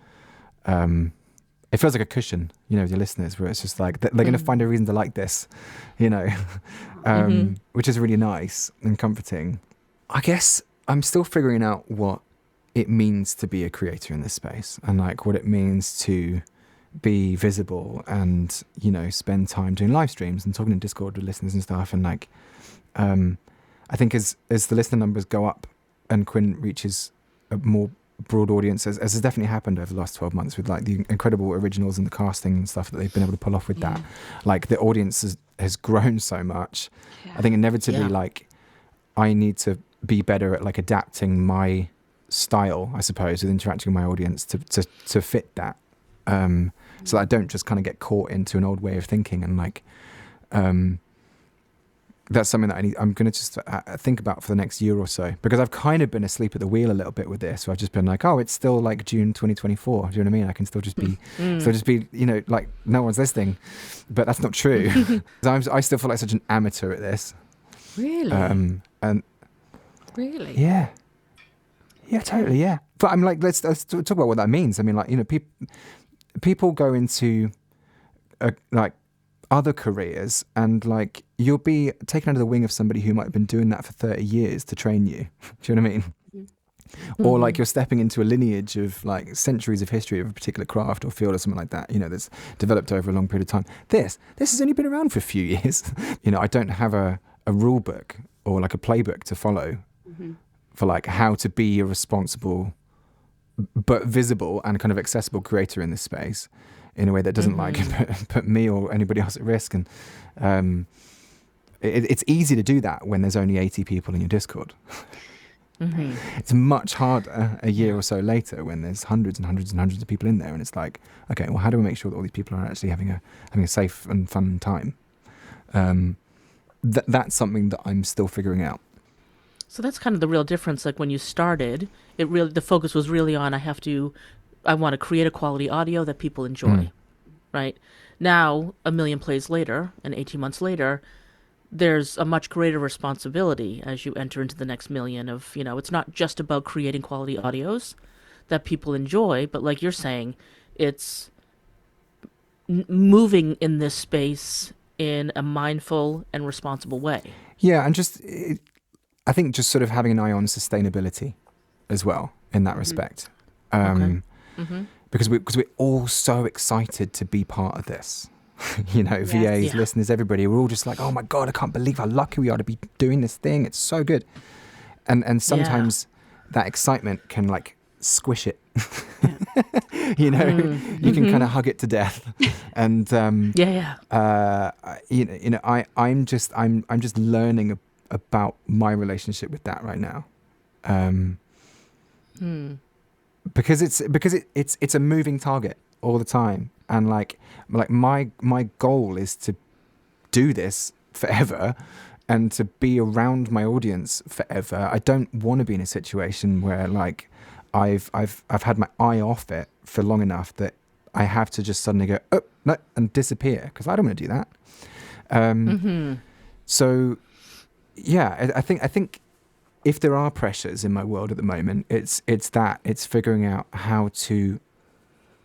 it feels like a cushion, with your listeners, where it's just like they're going to find a reason to like this, which is really nice and comforting. I guess I'm still figuring out what it means to be a creator in this space, and like what it means to be visible and spend time doing live streams and talking in Discord with listeners and stuff, and like I think as the listener numbers go up and Quinn reaches a more broad audience, as has definitely happened over the last 12 months with like the incredible originals and the casting and stuff that they've been able to pull off with that, like the audience has grown so much. I think inevitably like I need to be better at like adapting my style, I suppose, with interacting with my audience to fit that, so that I don't just kind of get caught into an old way of thinking, and like that's something that I'm going to just think about for the next year or so, because I've kind of been asleep at the wheel a little bit with this. So I've just been like, oh, it's still like June 2024. Do you know what I mean? I can still just be, like no one's listening, but that's not true. I still feel like such an amateur at this. Really? And really? Yeah, totally. Yeah. But I'm like, let's talk about what that means. I mean, like, people go into like other careers, and like you'll be taken under the wing of somebody who might have been doing that for 30 years to train you. Do you know what I mean? Or like you're stepping into a lineage of like centuries of history of a particular craft or field or something like that, that's developed over a long period of time. This has only been around for a few years. I don't have a rule book or like a playbook to follow for like how to be a responsible but visible and kind of accessible creator in this space in a way that doesn't like put me or anybody else at risk. And it's easy to do that when there's only 80 people in your Discord. It's much harder a year or so later when there's hundreds and hundreds and hundreds of people in there, and it's like, okay, well, how do we make sure that all these people are actually having a safe and fun time? That's something that I'm still figuring out. So that's kind of the real difference. Like when you started, the focus was really on I want to create a quality audio that people enjoy, right? Now, a million plays later and 18 months later, there's a much greater responsibility as you enter into the next million of, it's not just about creating quality audios that people enjoy, but like you're saying, it's moving in this space in a mindful and responsible way. Yeah, and I think just sort of having an eye on sustainability as well in that respect. Because we're all so excited to be part of this. VAs, listeners, everybody, we're all just like, oh my God, I can't believe how lucky we are to be doing this thing. It's so good. And sometimes that excitement can like squish it. You can kind of hug it to death. And I'm just learning about my relationship with that right now. Because it's a moving target all the time, and like my goal is to do this forever and to be around my audience forever. I don't want to be in a situation where like I've had my eye off it for long enough that I have to just suddenly go no and disappear, because I don't want to do that. So yeah, I think if there are pressures in my world at the moment, it's figuring out how to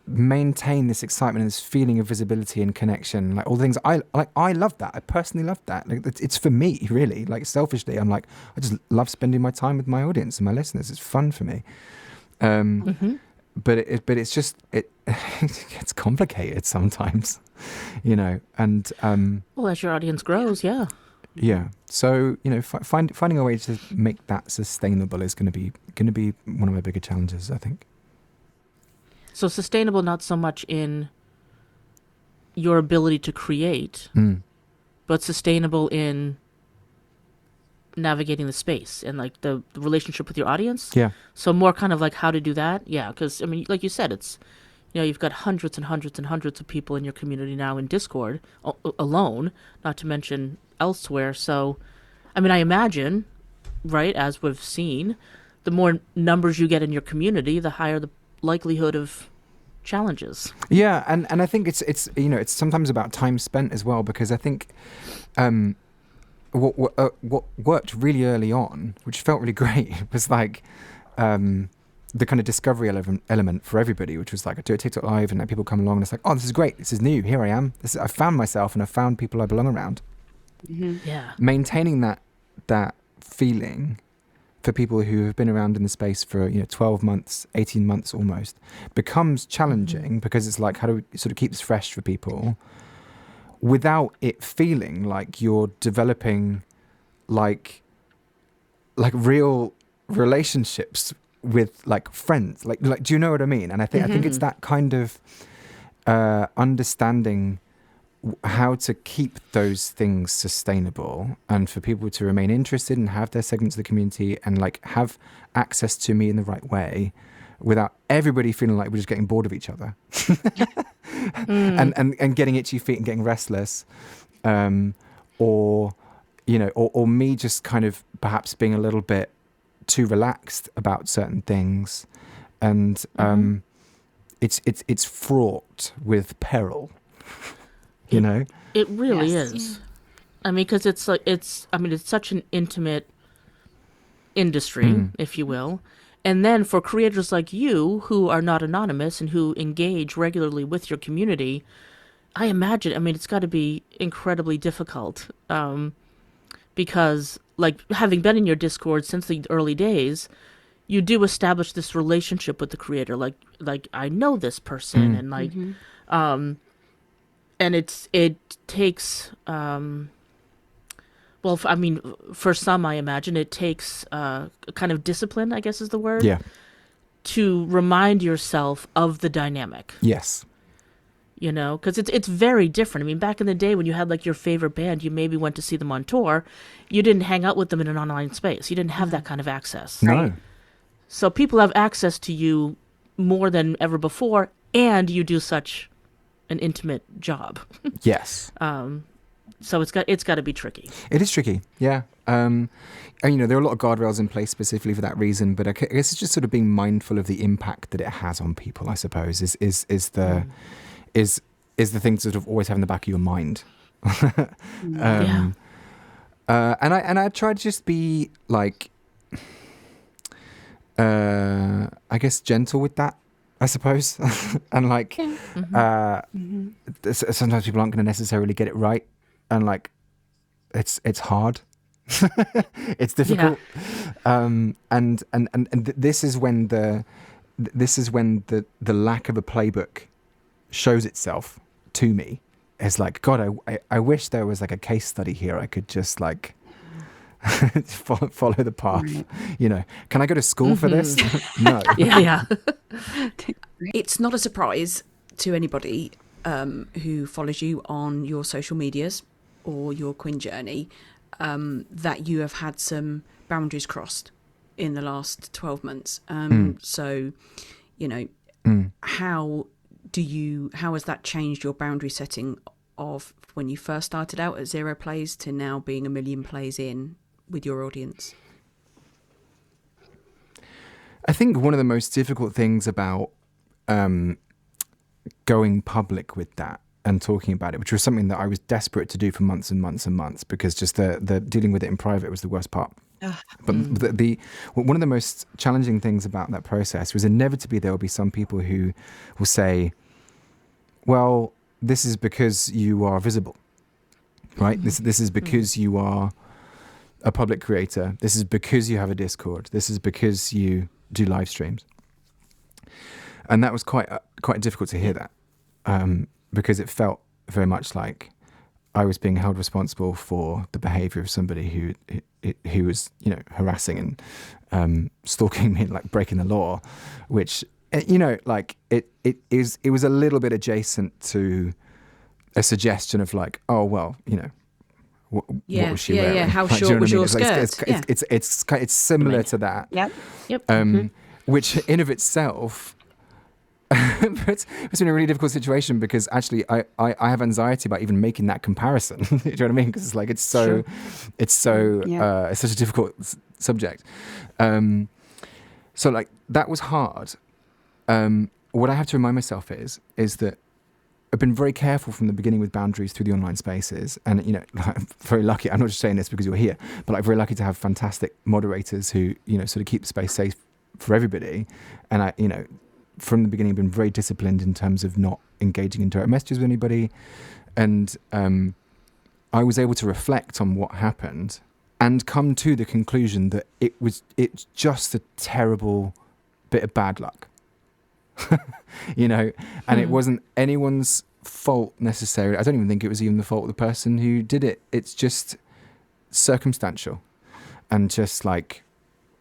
maintain this excitement and this feeling of visibility and connection, like all the things I love that. I personally love that. Like it's for me, really. Like selfishly, I'm like, I just love spending my time with my audience and my listeners. It's fun for me. But it's just it gets complicated sometimes, and well, as your audience grows, yeah. So finding a way to make that sustainable is going to be one of my bigger challenges, I think. So sustainable, not so much in your ability to create, but sustainable in navigating the space and like the relationship with your audience. Yeah. So more kind of like how to do that. Yeah, because I mean, like you said, it's, you've got hundreds and hundreds and hundreds of people in your community now in Discord alone, not to mention elsewhere. So, I mean, I imagine, right, as we've seen, the more numbers you get in your community, the higher the likelihood of challenges. Yeah, and I think it's it's sometimes about time spent as well, because I think what worked really early on, which felt really great, was like the kind of discovery element for everybody, which was like, I do a TikTok live and like people come along and it's like, oh, this is great, this is new, here I am, I found myself and I found people I belong around. Yeah. Maintaining that feeling for people who have been around in the space for 12 months, 18 months almost, becomes challenging, because it's like, how do we sort of keep this fresh for people without it feeling like you're developing like real relationships with like friends, like do you know what I mean? And I think it's that kind of understanding how to keep those things sustainable, and for people to remain interested and have their segments of the community and like have access to me in the right way, without everybody feeling like we're just getting bored of each other and getting itchy feet and getting restless, or me just kind of perhaps being a little bit too relaxed about certain things, and it's fraught with peril. It really Yes. is. I mean, because it's such an intimate industry, if you will. And then for creators like you, who are not anonymous and who engage regularly with your community, I imagine, it's got to be incredibly difficult. Because, like, having been in your Discord since the early days, you do establish this relationship with the creator. Like I know this person, and like, and it takes, for some, I imagine it takes kind of discipline, I guess is the word. Yeah. To remind yourself of the dynamic. Yes. Because it's very different. I mean, back in the day when you had like your favorite band, you maybe went to see them on tour. You didn't hang out with them in an online space. You didn't have that kind of access. No. So people have access to you more than ever before, and you do such an intimate job. Yes. So it's got to be tricky. It is tricky, yeah. And, there are a lot of guardrails in place specifically for that reason, but I guess it's just sort of being mindful of the impact that it has on people, I suppose, is the thing to sort of always have in the back of your mind. And I try to just be like, I guess gentle with that, I suppose. And like, sometimes people aren't going to necessarily get it right. And like, it's hard. It's difficult. And this is when the lack of a playbook shows itself to me. It's like, God, I wish there was like a case study here. I could just like follow the path. Can I go to school for this? No. Yeah. It's not a surprise to anybody who follows you on your social medias or your Quinn journey that you have had some boundaries crossed in the last 12 months. So, how has that changed your boundary setting of when you first started out at 0 plays to now being 1 million plays in with your audience? I think one of the most difficult things about going public with that and talking about it, which was something that I was desperate to do for months and months and months, because just the dealing with it in private was the worst part. But one of the most challenging things about that process was inevitably there will be some people who will say, well, this is because you are visible, right? This is because you are a public creator. This is because you have a Discord. This is because you do live streams. And that was quite difficult to hear that, because it felt very much like I was being held responsible for the behavior of somebody who was, harassing and stalking me and like breaking the law, which, like it was a little bit adjacent to a suggestion of like, oh, well, what Yeah, was she yeah, wearing? yeah. How Like, do you short know what was I mean? your It's like- skirt? Yeah. it's similar to that. Yep. Which in of itself puts me in a really difficult situation, because actually I have anxiety about even making that comparison. Do you know what I mean? Because it's like it's such a difficult subject. So like that was hard. What I have to remind myself is that I've been very careful from the beginning with boundaries through the online spaces, and you know, I'm very lucky. I'm not just saying this because you're here, but I'm very lucky to have fantastic moderators who, you know, sort of keep the space safe for everybody. And I, you know, from the beginning, been very disciplined in terms of not engaging in direct messages with anybody, and I was able to reflect on what happened and come to the conclusion that it's just a terrible bit of bad luck. You know, and it wasn't anyone's fault necessarily. I don't even think it was even the fault of the person who did it. It's just circumstantial, and just like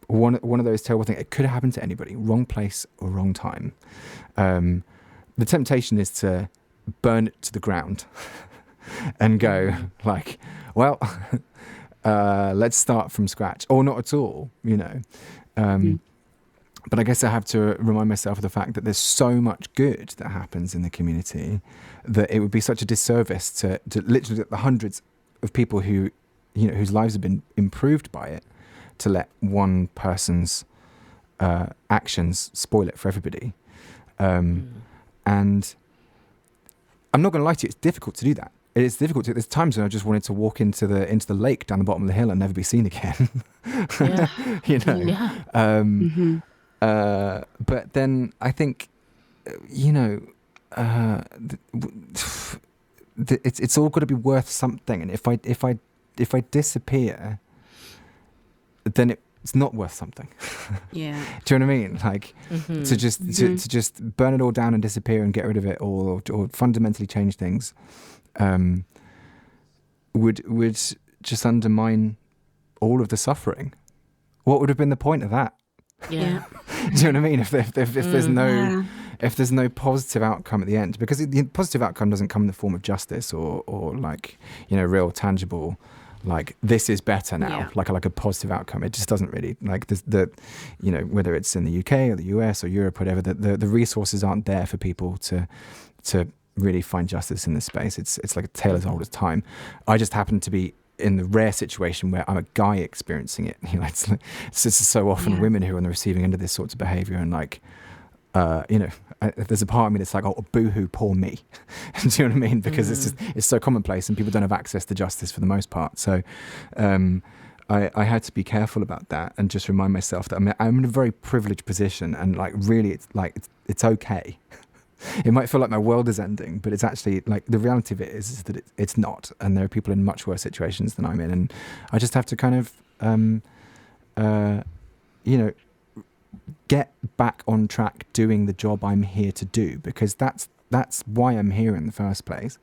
one of those terrible things. It could have happened to anybody, wrong place or wrong time. The temptation is to burn it to the ground and go like, well, let's start from scratch, or not at all, you know. But I guess I have to remind myself of the fact that there's so much good that happens in the community that it would be such a disservice to literally the hundreds of people who, you know, whose lives have been improved by it, to let one person's actions spoil it for everybody. And I'm not going to lie to you, it's difficult to do that. It is difficult to. There's times when I just wanted to walk into the lake down the bottom of the hill and never be seen again. Yeah. You know. Yeah. But then I think, you know, it's all got to be worth something. And if I disappear, then it's not worth something. Yeah. Do you know what I mean? Like to just burn it all down and disappear and get rid of it all, or fundamentally change things, would just undermine all of the suffering. What would have been the point of that? Yeah. Do you know what I mean? If there's no positive outcome at the end, because the positive outcome doesn't come in the form of justice or like, you know, real tangible, like this is better now, like a positive outcome. It just doesn't really, like the you know, whether it's in the UK or the US or Europe, whatever, the resources aren't there for people to really find justice in this space. It's like a tale as old as time. I just happen to be in the rare situation where I'm a guy experiencing it. You know, it's so often women who are on the receiving end of this sort of behaviour, and like, you know, there's a part of me that's like, oh, boo-hoo, poor me. Do you know what I mean? Because it's so commonplace, and people don't have access to justice for the most part. So I had to be careful about that and just remind myself that I'm in a very privileged position, and like really, it's okay. It might feel like my world is ending, but it's actually, like, the reality of it is that it's not. And there are people in much worse situations than I'm in. And I just have to kind of, you know, get back on track doing the job I'm here to do, because that's why I'm here in the first place.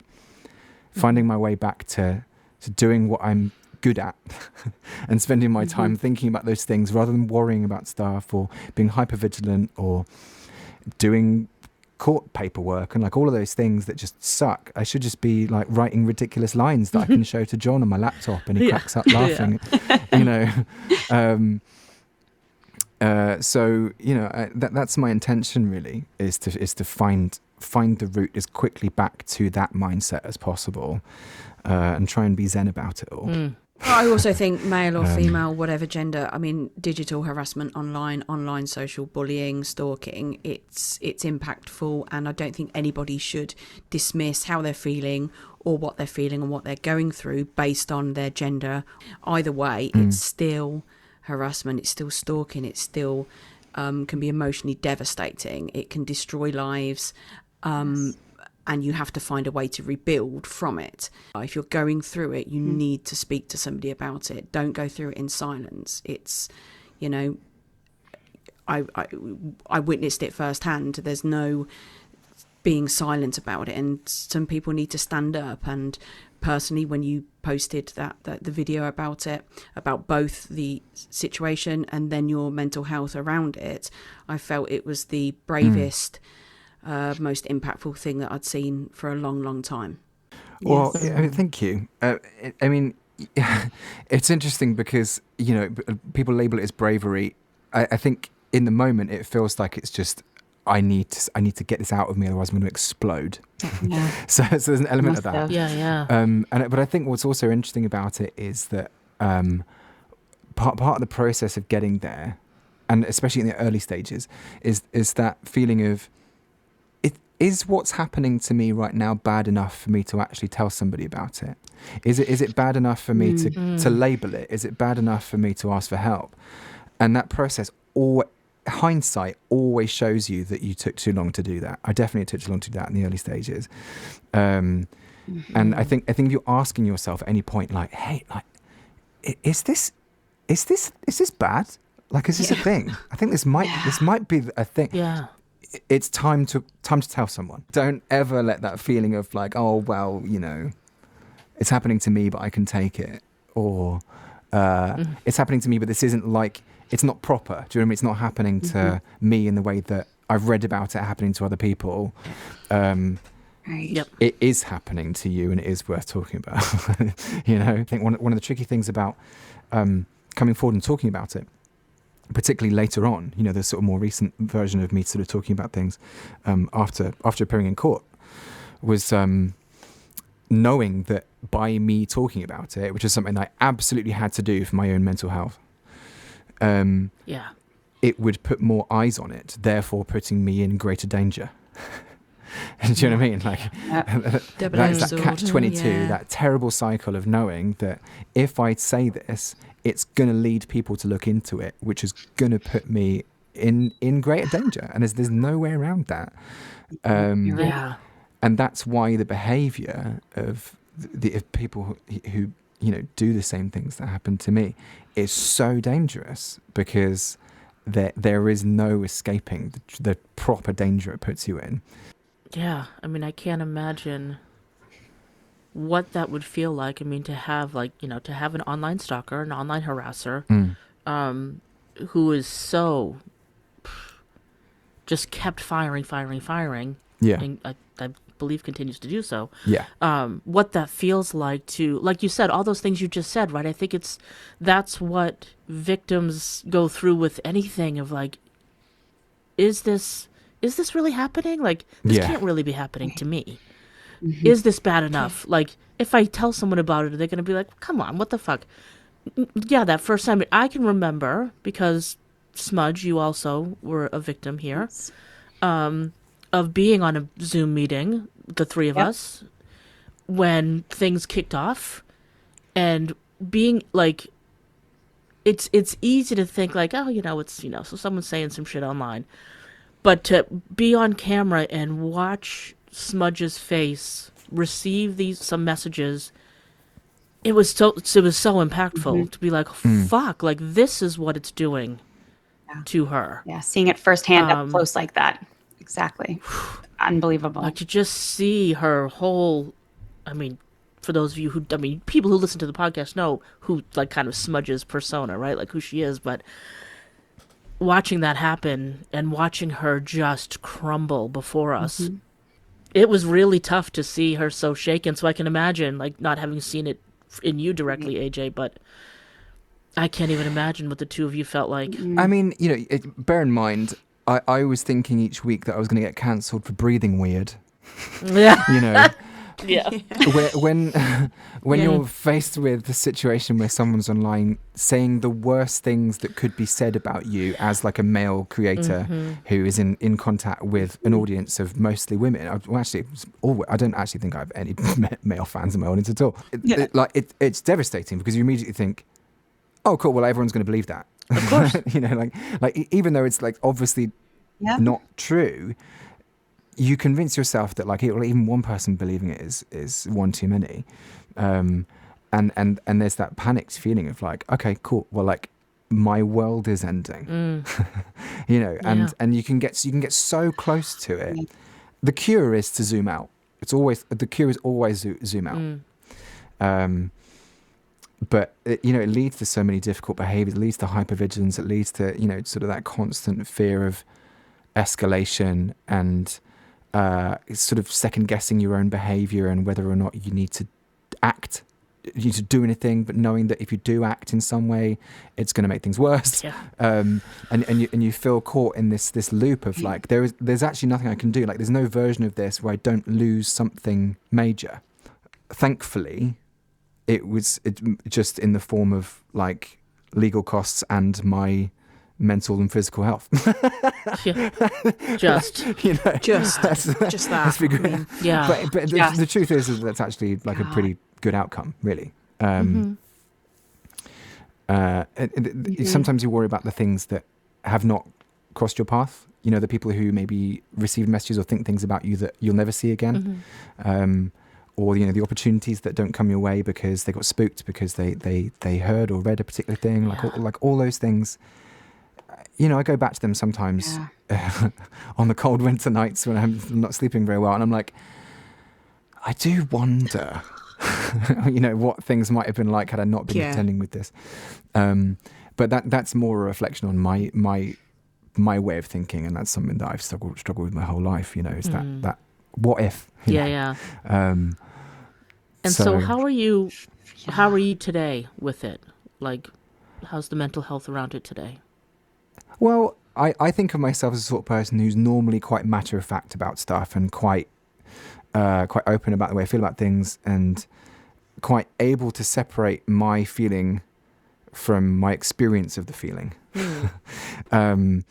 Finding my way back to doing what I'm good at and spending my time thinking about those things rather than worrying about stuff or being hypervigilant or doing court paperwork and like all of those things that just suck. I should just be like writing ridiculous lines that I can show to John on my laptop and he cracks up laughing. You know, so you know, that's my intention really, is to find the route as quickly back to that mindset as possible, and try and be zen about it all. I also think male or female, whatever gender, I mean, digital harassment online social bullying, stalking, it's impactful, and I don't think anybody should dismiss how they're feeling or what they're feeling and what they're going through based on their gender. Either way, it's still harassment, it's still stalking, it still can be emotionally devastating. It can destroy lives. And you have to find a way to rebuild from it. If you're going through it, you need to speak to somebody about it. Don't go through it in silence. It's, you know, I witnessed it firsthand. There's no being silent about it, and some people need to stand up. And personally, when you posted the video about it, about both the situation and then your mental health around it, I felt it was the bravest, most impactful thing that I'd seen for a long time. Well, I mean, thank you. I mean, it's interesting because, you know, people label it as bravery. I think in the moment it feels like it's just, I need to get this out of me, otherwise I'm going to explode. Yeah. So there's an element of Must that. have. Yeah. But I think what's also interesting about it is that part of the process of getting there, and especially in the early stages, is that feeling of, is what's happening to me right now bad enough for me to actually tell somebody about it? Is it bad enough for me to label it? Is it bad enough for me to ask for help? And that process, hindsight always shows you that you took too long to do that. I definitely took too long to do that in the early stages. And I think if you're asking yourself at any point, like, hey, like, is this bad? Like, is this a thing? I think this might be a thing. Yeah. It's time to tell someone. Don't ever let that feeling of like, oh well, you know, it's happening to me, but I can take it, or it's happening to me, but this isn't like, it's not proper. Do you know what I mean? It's not happening to me in the way that I've read about it happening to other people. Right. Yep. It is happening to you, and it is worth talking about. You know, I think one of the tricky things about coming forward and talking about it, particularly later on, you know, the sort of more recent version of me sort of talking about things after appearing in court, was knowing that by me talking about it, which is something I absolutely had to do for my own mental health, it would put more eyes on it, therefore putting me in greater danger. Do you know what I mean? Like, that's that catch-22, that terrible cycle of knowing that if I say this, it's going to lead people to look into it, which is going to put me in greater danger. And there's no way around that. And that's why the behavior of people who you know, do the same things that happened to me is so dangerous, because there is no escaping the proper danger it puts you in. Yeah, I mean, I can't imagine what that would feel like. I mean, to have, like, you know, to have an online stalker, an online harasser, who is so just kept firing. Yeah. And I believe continues to do so. Yeah. What that feels like to, like you said, all those things you just said, right? I think that's what victims go through with anything of, like, is this really happening? Like, this can't really be happening to me. Is this bad enough? Like, if I tell someone about it, they're going to be like, come on, what the fuck? Yeah, that first time, I can remember, because Smudge, you also were a victim here, of being on a Zoom meeting, the three of us, when things kicked off, and being like, it's easy to think like, oh, you know, it's, you know, so someone's saying some shit online. But to be on camera and watch Smudge's face receive some messages, it was so impactful to be like, fuck, like, this is what it's doing to her. Yeah, seeing it firsthand up close like that. Exactly. Unbelievable. Like, to just see her whole, I mean, for those of you who, I mean, people who listen to the podcast know who, like, kind of Smudge's persona, right? Like, who she is, but watching that happen and watching her just crumble before us, it was really tough to see her so shaken. So I can imagine, like, not having seen it in you directly, AJ, but I can't even imagine what the two of you felt like. I mean, you know, bear in mind, I was thinking each week that I was going to get cancelled for breathing weird. Yeah. You know. Yeah. When you're faced with the situation where someone's online saying the worst things that could be said about you as, like, a male creator who is in contact with an audience of mostly women. I don't actually think I have any male fans in my audience at all. It's devastating, because you immediately think, oh, cool, well, everyone's going to believe that. Of course. You know, like even though it's, like, obviously not true, you convince yourself that, like, even one person believing it is one too many, and there's that panicked feeling of, like, okay, cool, well, like, my world is ending. You know, and you can get so close to it. The cure is to zoom out. The cure is always zoom out. But it leads to so many difficult behaviors. It leads to hypervigilance. It leads to, you know, sort of that constant fear of escalation, and sort of second guessing your own behavior and whether or not you need to act you to do anything, but knowing that if you do act in some way, it's going to make things worse. Yeah. And you feel caught in this loop of like there's actually nothing I can do. Like there's no version of this where I don't lose something major. Thankfully, it just in the form of like legal costs and my mental and physical health. Yeah. Just. Just that. Let's be good. Yeah. But the truth is that's actually like a pretty good outcome, really. Sometimes you worry about the things that have not crossed your path. You know, the people who maybe receive messages or think things about you that you'll never see again. Or, you know, the opportunities that don't come your way because they got spooked because they heard or read a particular thing, like all those things. You know, I go back to them sometimes on the cold winter nights when I'm not sleeping very well, and I'm like, I do wonder, you know, what things might have been like had I not been contending with this. But that's more a reflection on my way of thinking, and that's something that I've struggled with my whole life. You know, is that what if? Yeah. And so how are you today with it? Like, how's the mental health around it today? Well, I think of myself as a sort of person who's normally quite matter-of-fact about stuff and quite open about the way I feel about things and quite able to separate my feeling from my experience of the feeling. You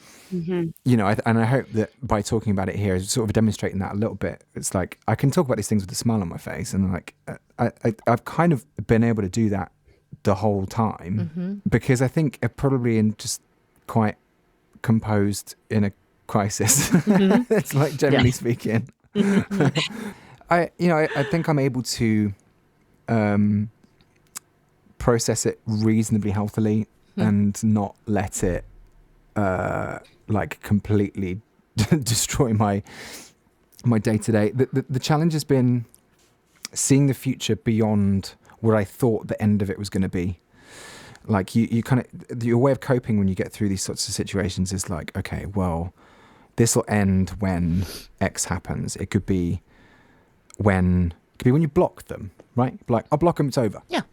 know, and I hope that by talking about it here is sort of demonstrating that a little bit. It's like I can talk about these things with a smile on my face, and like I've kind of been able to do that the whole time because I think I'm probably in just quite composed in a crisis. It's like generally speaking. I think I'm able to process it reasonably healthily and not let it like completely destroy my day-to-day. The challenge has been seeing the future beyond what I thought the end of it was going to be. Like you kind of, your way of coping when you get through these sorts of situations is like, okay, well, this will end when X happens. It could be when you block them, right? Like, I'll block them, it's over. Yeah.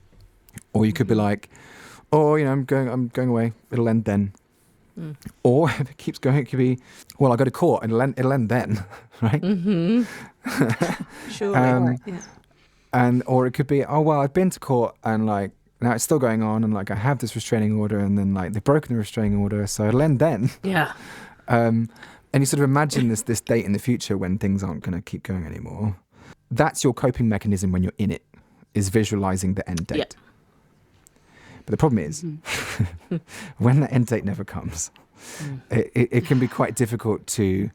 Or you could be like, oh, you know, I'm going away. It'll end then. Or if it keeps going, it could be, well, I'll go to court and it'll end then, right? Sure. Or it could be, oh, well, I've been to court and like, now it's still going on and like I have this restraining order and then like they've broken the restraining order, so it'll end then. Yeah. And you sort of imagine this date in the future when things aren't going to keep going anymore. That's your coping mechanism when you're in it, is visualizing the end date. Yeah. But the problem is, when the end date never comes, it can be quite difficult to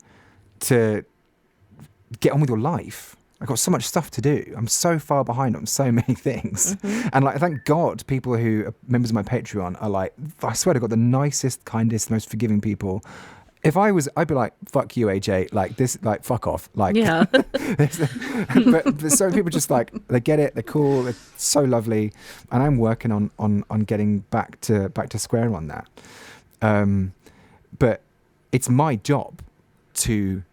get on with your life. I've got so much stuff to do. I'm so far behind on so many things. And like, thank God people who are members of my Patreon are like, I swear to God, the nicest, kindest, most forgiving people. If I was, I'd be like, fuck you, AJ. Like this, like, fuck off. Like, yeah. but so people just like, they get it. They're cool. They're so lovely. And I'm working on getting back to square on that. But it's my job to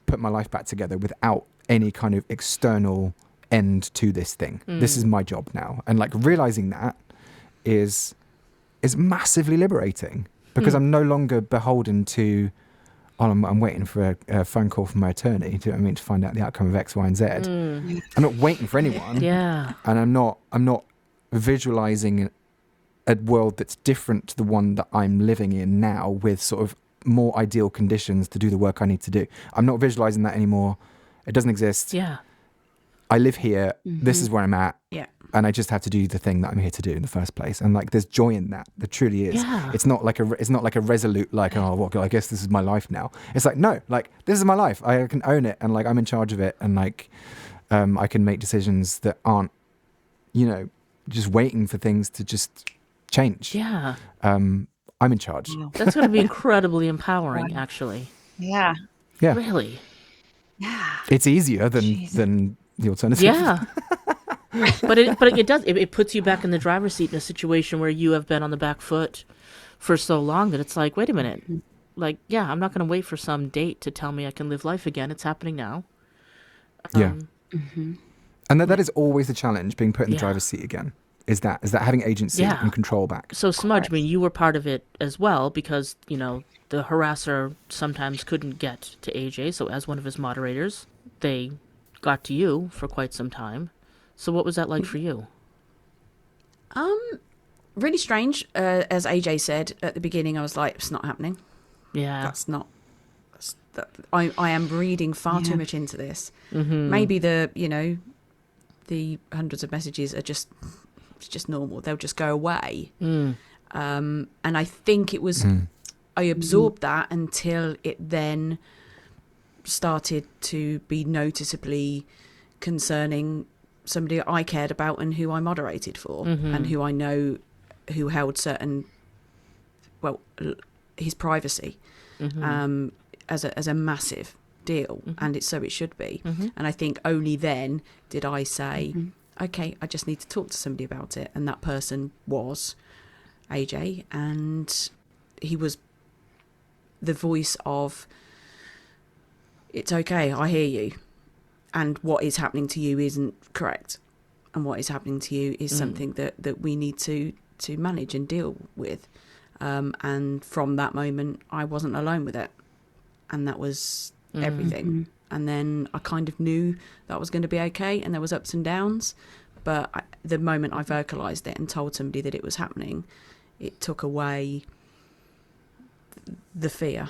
put my life back together without any kind of external end to this thing. This is my job now. And like realizing that is massively liberating because I'm no longer beholden to, I'm waiting for a phone call from my attorney to find out the outcome of X, Y, and Z. I'm not waiting for anyone. Yeah. And I'm not visualizing a world that's different to the one that I'm living in now with sort of more ideal conditions to do the work I need to do. I'm not visualizing that anymore. It doesn't exist. Yeah. I live here. This is where I'm at. Yeah. And I just have to do the thing that I'm here to do in the first place. And like, there's joy in that. There truly is. Yeah. It's not like a resolute, like, oh, well, I guess this is my life now. It's like, no, like, this is my life. I can own it. And like, I'm in charge of it. And like, I can make decisions that aren't, just waiting for things to just change. Yeah. I'm in charge. That's going to be incredibly empowering, actually. Yeah. Yeah. Really. Yeah. It's easier than the alternative. Yeah. but it does. It puts you back in the driver's seat in a situation where you have been on the back foot for so long that it's like, wait a minute. Like, yeah, I'm not going to wait for some date to tell me I can live life again. It's happening now. Yeah. And that is always the challenge, being put in the Yeah. driver's seat again. Is that having agency Yeah. and control back? So Smudge, I mean, you were part of it as well because, the harasser sometimes couldn't get to AJ. So as one of his moderators, they got to you for quite some time. So what was that like for you? Really strange. As AJ said at the beginning, I was like, it's not happening. Yeah. That's not. I am reading far too much into this. Mm-hmm. Maybe the hundreds of messages are just normal. They'll just go away. Mm. And I think it was. I absorbed that until it then started to be noticeably concerning somebody I cared about and who I moderated for, and who I know who held certain, his privacy as a massive deal, and it should be. And I think only then did I say, okay, I just need to talk to somebody about it, and that person was AJ, and he was the voice of, it's okay, I hear you, and what is happening to you isn't correct, and what is happening to you is something that we need to manage and deal with. And from that moment, I wasn't alone with it, and that was everything. And then I kind of knew that was going to be okay, and there was ups and downs, but the moment I vocalized it and told somebody that it was happening, it took away the fear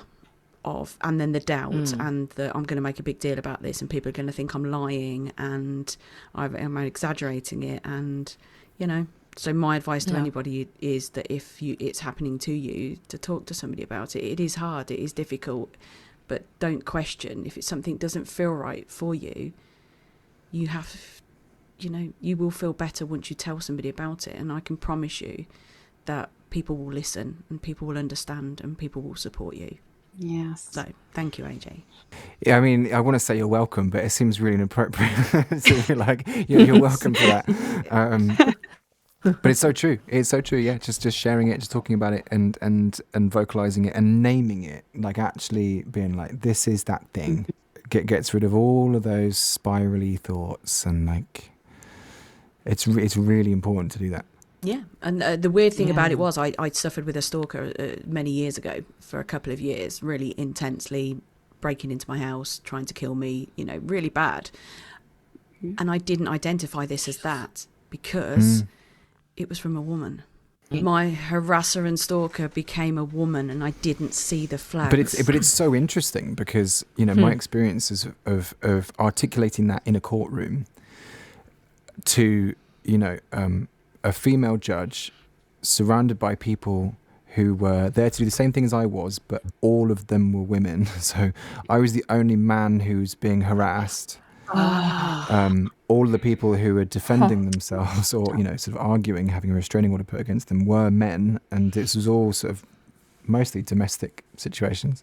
of, and then the doubt, and I'm going to make a big deal about this, and people are going to think I'm lying, and I'm exaggerating it, and so my advice to anybody is that if it's happening to you, to talk to somebody about it. It is hard, it is difficult, but don't question. If it's something that doesn't feel right for you, you have, you will feel better once you tell somebody about it, and I can promise you that people will listen, and people will understand, and people will support you. Yes. So thank you, AJ. Yeah, I mean, I want to say you're welcome, but it seems really inappropriate. So you're like, you're welcome for that. But it's so true. It's so true. Yeah, just sharing it, just talking about it, and vocalizing it, and naming it, like actually being like, this is that thing. Gets rid of all of those spirally thoughts, and like, it's really important to do that. Yeah, and the weird thing about it was I suffered with a stalker many years ago for a couple of years, really intensely, breaking into my house, trying to kill me, really bad. And I didn't identify this as that because it was from a woman. My harasser and stalker became a woman, and I didn't see the flags. But it's so interesting because my experiences of articulating that in a courtroom to a female judge surrounded by people who were there to do the same thing as I was, but all of them were women. So I was the only man who was being harassed. All of the people who were defending themselves or, sort of arguing, having a restraining order put against them were men. And this was all sort of mostly domestic situations.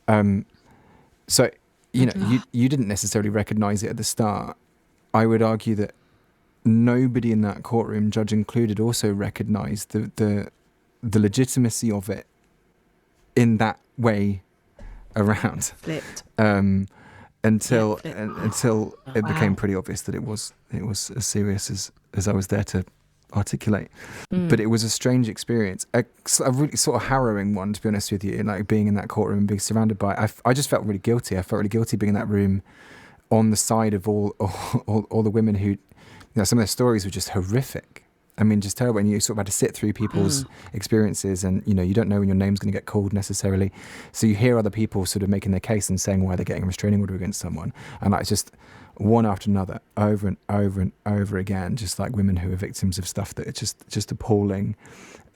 So, you didn't necessarily recognize it at the start. I would argue that nobody in that courtroom, judge included, also recognized the legitimacy of it in that way around. Flipped. Until it became pretty obvious that it was as serious as I was there to articulate. But it was a strange experience, a really sort of harrowing one, to be honest with you. Like being in that courtroom and being surrounded by, I just felt really guilty. I felt really guilty being in that room on the side of all the women who, some of their stories were just horrific. I mean, just terrible. And you sort of had to sit through people's experiences, and you don't know when your name's going to get called necessarily. So you hear other people sort of making their case and saying why they're getting a restraining order against someone, and it's just one after another, over and over and over again, just like women who are victims of stuff that are just appalling,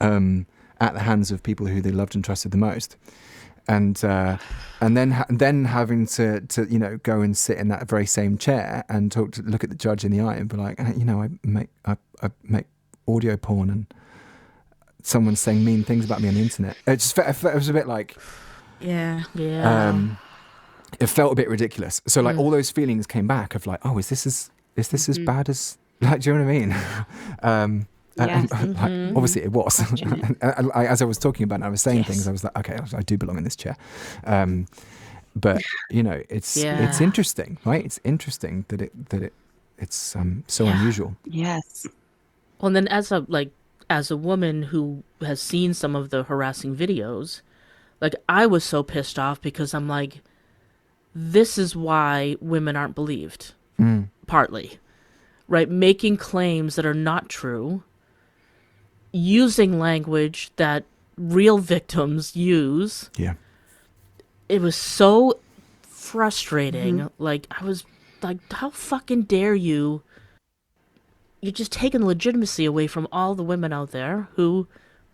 at the hands of people who they loved and trusted the most. And then having to go and sit in that very same chair and look at the judge in the eye and be like, I make audio porn and someone's saying mean things about me on the internet. It was a bit like, yeah. It felt a bit ridiculous. So like all those feelings came back of like, oh, is this as bad as, like, do you know what I mean? Yes. Like, obviously it was. As I was talking about it, I was saying things, I was like, okay, I do belong in this chair. But it's interesting, right? It's interesting that it's so unusual. Yes. Well, and then as a woman who has seen some of the harassing videos, like, I was so pissed off because I'm like, this is why women aren't believed. Partly, right? Making claims that are not true, using language that real victims use. Yeah. It was so frustrating. Like, I was like, how fucking dare you? You're just taking the legitimacy away from all the women out there who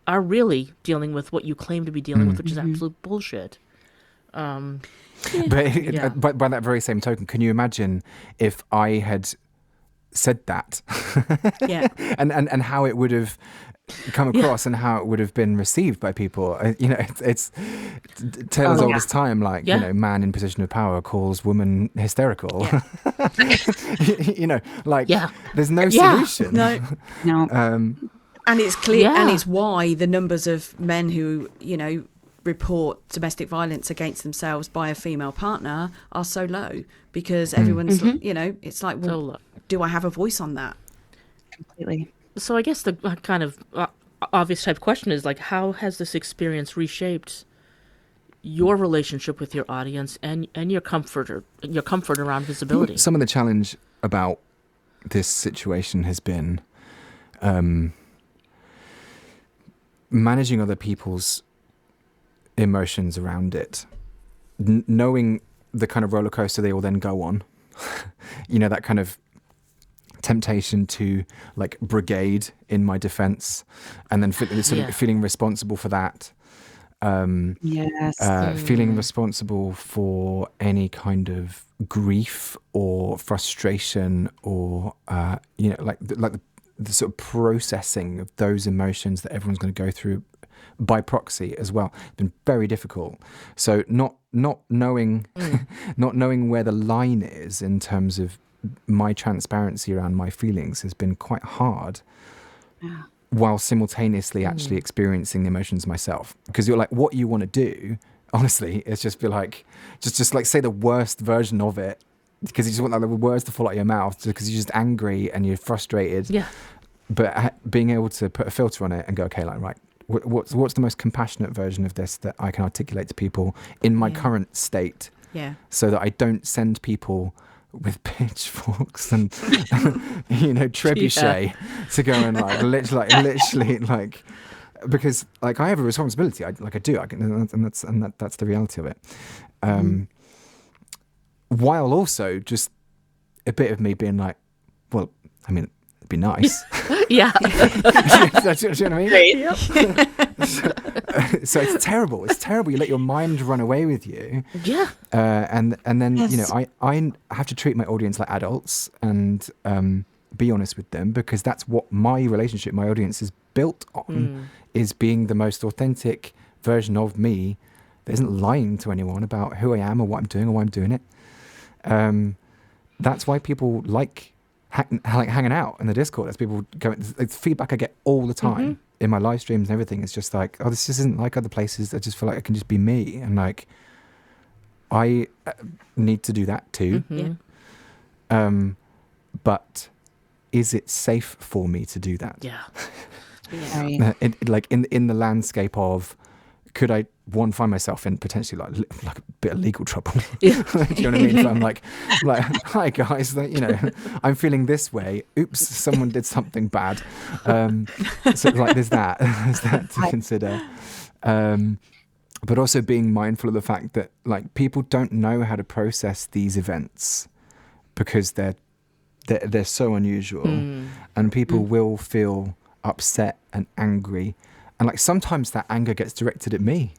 are really dealing with what you claim to be dealing with, which is absolute bullshit. But by that very same token, can you imagine if I had said that? Yeah. and how it would have come across and how it would have been received by people. It's tale as old as time, like, man in position of power calls woman hysterical. There's no solution. No. And it's clear, Yeah. and it's why the numbers of men who, report domestic violence against themselves by a female partner are so low, because everyone's, it's like, well, So low. do I have a voice on that? Completely. So I guess the kind of obvious type question is, like, how has this experience reshaped your relationship with your audience and your comfort around visibility? Some of the challenge about this situation has been managing other people's emotions around it, knowing the kind of roller coaster they will then go on. That kind of temptation to, like, brigade in my defense, and then feeling responsible for that. Feeling responsible for any kind of grief or frustration, or the sort of processing of those emotions that everyone's going to go through by proxy as well. It's been very difficult. So not knowing not knowing where the line is in terms of my transparency around my feelings has been quite hard. Yeah. While simultaneously actually experiencing the emotions myself. Because you're like, what you want to do, honestly, is just be like, just like say the worst version of it, because you just want, like, the words to fall out of your mouth, because you're just angry and you're frustrated. Yeah. But being able to put a filter on it and go, okay, like, right, what's the most compassionate version of this that I can articulate to people in my current state, so that I don't send people with pitchforks and trebuchet to go and literally because, like, I have a responsibility. I do, and that's the reality of it. While also just a bit of me being like, well, I mean, it'd be nice. Yeah. Do you know what I mean? Great. So it's terrible. It's terrible. You let your mind run away with you. Yeah. And then I have to treat my audience like adults and be honest with them, because that's what my relationship, my audience is built on, is being the most authentic version of me that isn't lying to anyone about who I am or what I'm doing or why I'm doing it. That's why people like hanging out in the Discord. As people go, it's feedback I get all the time in my live streams and everything. It's just like, oh, this isn't like other places. I just feel like I can just be me, and like I need to do that too. But is it safe for me to do that? Yeah. Right. In the landscape of, could I find myself in potentially like a bit of legal trouble? Do you know what I mean? So I'm like, hi guys, I'm feeling this way. Oops, someone did something bad. So like there's that to consider. But also being mindful of the fact that, like, people don't know how to process these events because they're so unusual, and people will feel upset and angry. And like sometimes that anger gets directed at me.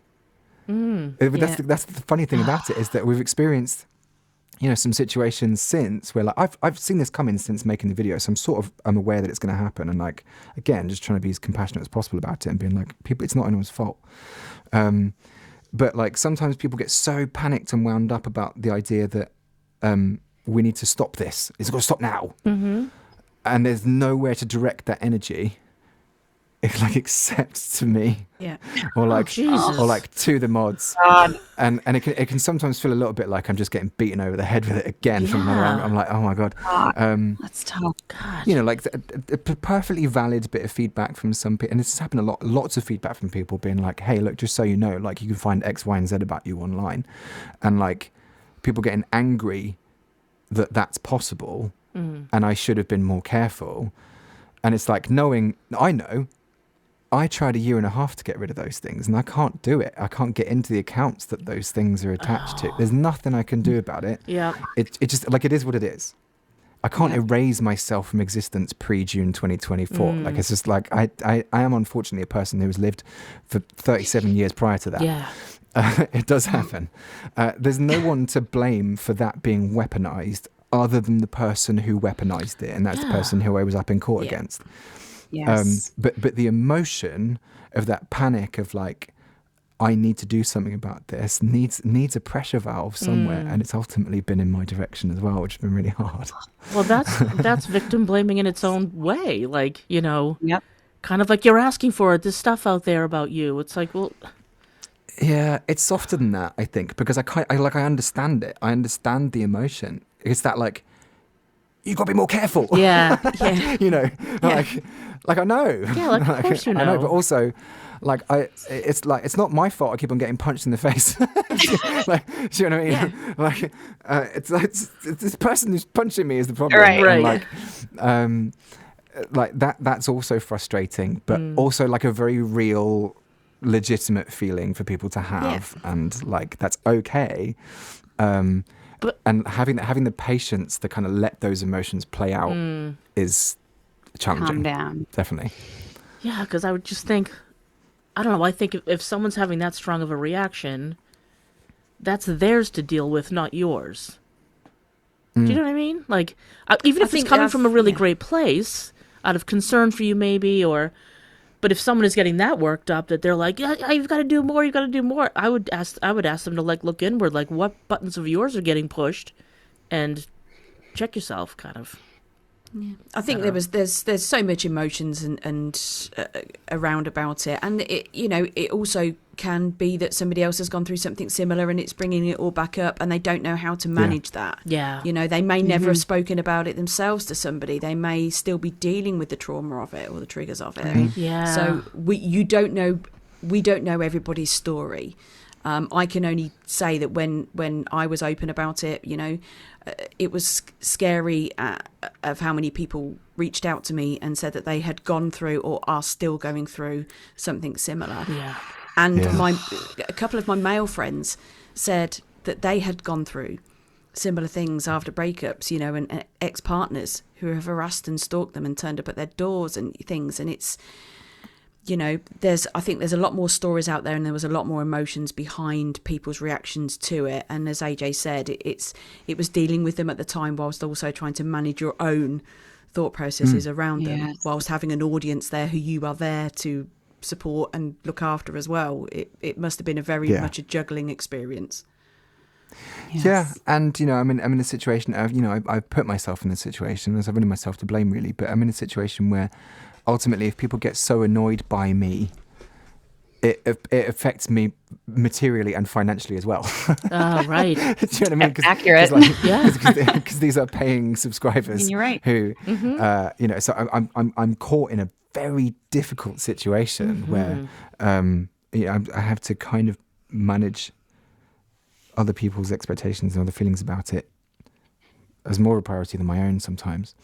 That's the funny thing about it, is that we've experienced, some situations since where, like, I've seen this coming since making the video, so I'm aware that it's going to happen, and, like, again, just trying to be as compassionate as possible about it and being like, people, it's not anyone's fault. But like sometimes people get so panicked and wound up about the idea that we need to stop this. It's got to stop now. And there's nowhere to direct that energy. like accept to me, Yeah. or like Jesus. or like to the mods, God. and it can sometimes feel a little bit like I'm just getting beaten over the head with it again from another Yeah. angle. I'm like, oh my god. That's tough. God. You know, like a perfectly valid bit of feedback from some people, and this has happened a lot. Lots of feedback from people being like, "Hey, look, just so you know, like you can find X, Y, and Z about you online," and like people getting angry that that's possible, and I should have been more careful. And it's like I tried 1.5 years to get rid of those things, and I can't do it. I can't get into the accounts that those things are attached to. There's nothing I can do about it. Yeah. It just like it is what it is. I can't erase myself from existence pre-June 2024. Like it's just like I am unfortunately a person who has lived for 37 years prior to that. Yeah. It does happen. There's no one to blame for that being weaponized other than the person who weaponized it, and that's the person who I was up in court against. Yes. But the emotion of that panic of like, I need to do something about this needs a pressure valve somewhere, and it's ultimately been in my direction as well, which has been really hard. Well, that's victim blaming in its own way. Like, you know, Yep. kind of like you're asking for it. There's stuff out there about you. It's like, well, Yeah, it's softer than that, I think, because I understand it. I understand the emotion. It's that like, you got to be more careful. yeah. You know, like I know. Yeah, like, of course you I know, know. but also, like it's not my fault. I keep on getting punched in the face. Like, do you know what I mean? Yeah. Like, it's this person who's punching me is the problem. Right. And, Right. like that's also frustrating, but also like a very real, legitimate feeling for people to have, and like that's okay. And having the patience to kind of let those emotions play out is challenging. Calm down. Definitely. Yeah, because I would just think, I don't know, I think if someone's having that strong of a reaction, that's theirs to deal with, not yours. Do you know what I mean? Like, even if it's coming from a really great place, out of concern for you maybe, but if someone is getting that worked up that they're like, yeah, you've got to do more, I would ask them to like look inward, like what buttons of yours are getting pushed, and check yourself, kind of. Yeah. I think there's so much emotions and around about it, and it also can be that somebody else has gone through something similar and it's bringing it all back up, and they don't know how to manage that. Yeah. They may never have spoken about it themselves to somebody. They may still be dealing with the trauma of it or the triggers of it. Yeah. So we don't know everybody's story. I can only say that when I was open about it, it was scary of how many people reached out to me and said that they had gone through or are still going through something similar. Yeah. And a couple of my male friends said that they had gone through similar things after breakups, and ex-partners who have harassed and stalked them and turned up at their doors and things. And it's, I think there's a lot more stories out there, and there was a lot more emotions behind people's reactions to it. And as AJ said, it was dealing with them at the time whilst also trying to manage your own thought processes around them, whilst having an audience there who you are there to support and look after as well. It must have been a very much a juggling experience. Yes. Yeah, and I'm in a situation of I've put myself in this situation, as I've only myself to blame really, but I'm in a situation where ultimately if people get so annoyed by me, it affects me materially and financially as well. Oh, right. Do you know what I mean? Accurate. Because these are paying subscribers. And you're right. Who, so I'm caught in a very difficult situation where, I have to kind of manage other people's expectations and other feelings about it as more of a priority than my own sometimes.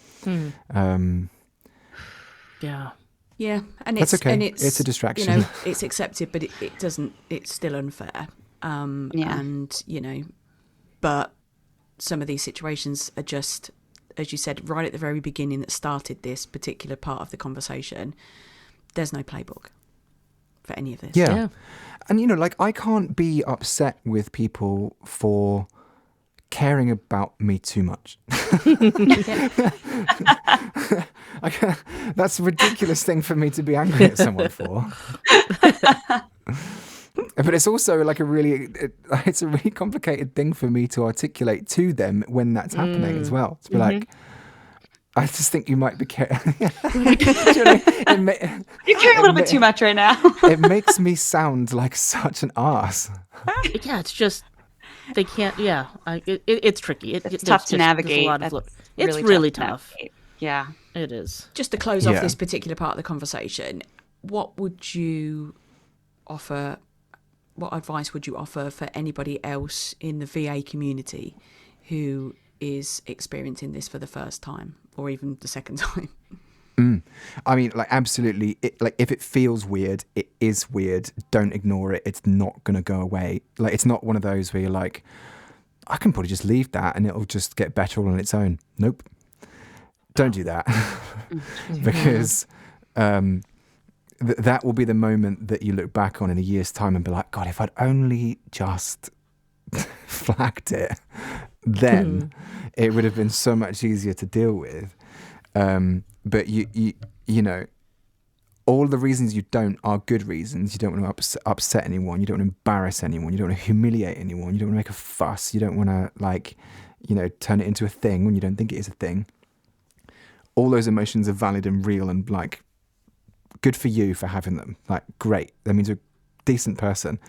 Yeah. Yeah, and That's it's okay. and it's a distraction. it's accepted, but it doesn't. It's still unfair. And but some of these situations are just, as you said, right at the very beginning that started this particular part of the conversation. There's no playbook for any of this. Yeah. And I can't be upset with people for caring about me too much. That's a ridiculous thing for me to be angry at someone for. But it's also like it's a really complicated thing for me to articulate to them when that's happening as well. To be like, I just think you might be carrying. You're carrying a little bit too much right now. It makes me sound like such an arse. Yeah, it's just they can't. Yeah, it's tricky. It's tough to navigate. It's really tough. Yeah, it is. Just to close off this particular part of the conversation, what would you offer? What advice would you offer for anybody else in the VA community who is experiencing this for the first time or even the second time? I mean, like, absolutely. Like, if it feels weird, it is weird. Don't ignore it. It's not going to go away. Like, it's not one of those where you're like, I can probably just leave that and it'll just get better all on its own. Nope. Don't do that. Because that will be the moment that you look back on in a year's time and be like, God, if I'd only just flagged it, then it would have been so much easier to deal with. But you know, all the reasons you don't are good reasons. You don't want to upset anyone. You don't want to embarrass anyone. You don't want to humiliate anyone. You don't want to make a fuss. You don't want to, like, you know, turn it into a thing when you don't think it is a thing. All those emotions are valid and real, and, like, good for you for having them. Like, great. That means you're a decent person.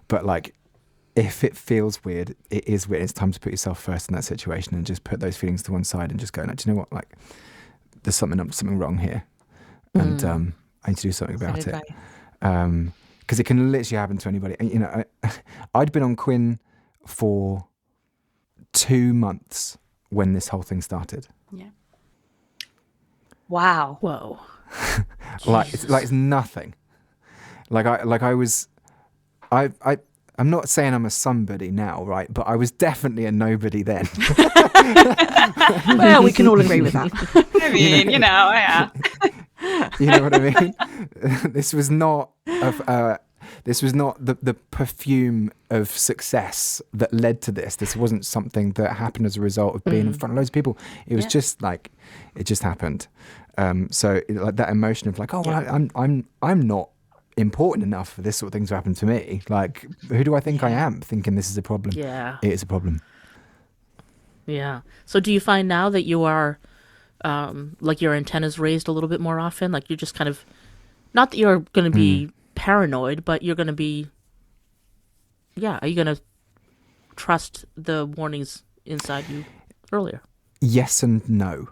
But, like, if it feels weird, it is weird. It's time to put yourself first in that situation and just put those feelings to one side and just go, no, do you know what? Like, there's something wrong here, and I need to do something about it. Because it can literally happen to anybody. And, you know, I'd been on Quinn for 2 months when this whole thing started. Yeah. Wow. Whoa. It's nothing. I'm not saying I'm a somebody now, right? But I was definitely a nobody then. Well, we can all agree with that. I mean, you know, yeah. You know what I mean? This was not the perfume of success that led to this. This wasn't something that happened as a result of being in front of loads of people. It was just like, it just happened. So like that emotion of like, oh, well, I'm not important enough for this sort of thing to happen to me. Like, who do I think I am thinking this is a problem? Yeah. It is a problem. Yeah. So do you find now that you are, like, your antennas raised a little bit more often? Like, you're just kind of, not that you're going to be paranoid, but you're going to be, are you going to trust the warnings inside you earlier? Yes and no.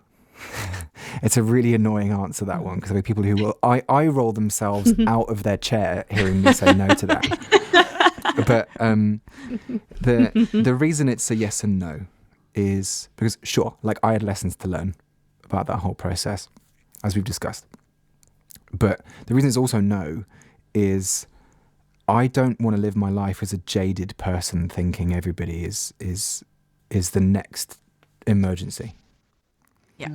It's a really annoying answer, that one, because there are people who will eye roll themselves out of their chair hearing me say no to that. But the reason it's a yes and no is because, sure, like, I had lessons to learn about that whole process, as we've discussed. But the reason it's also no is I don't want to live my life as a jaded person thinking everybody is the next emergency. Yeah.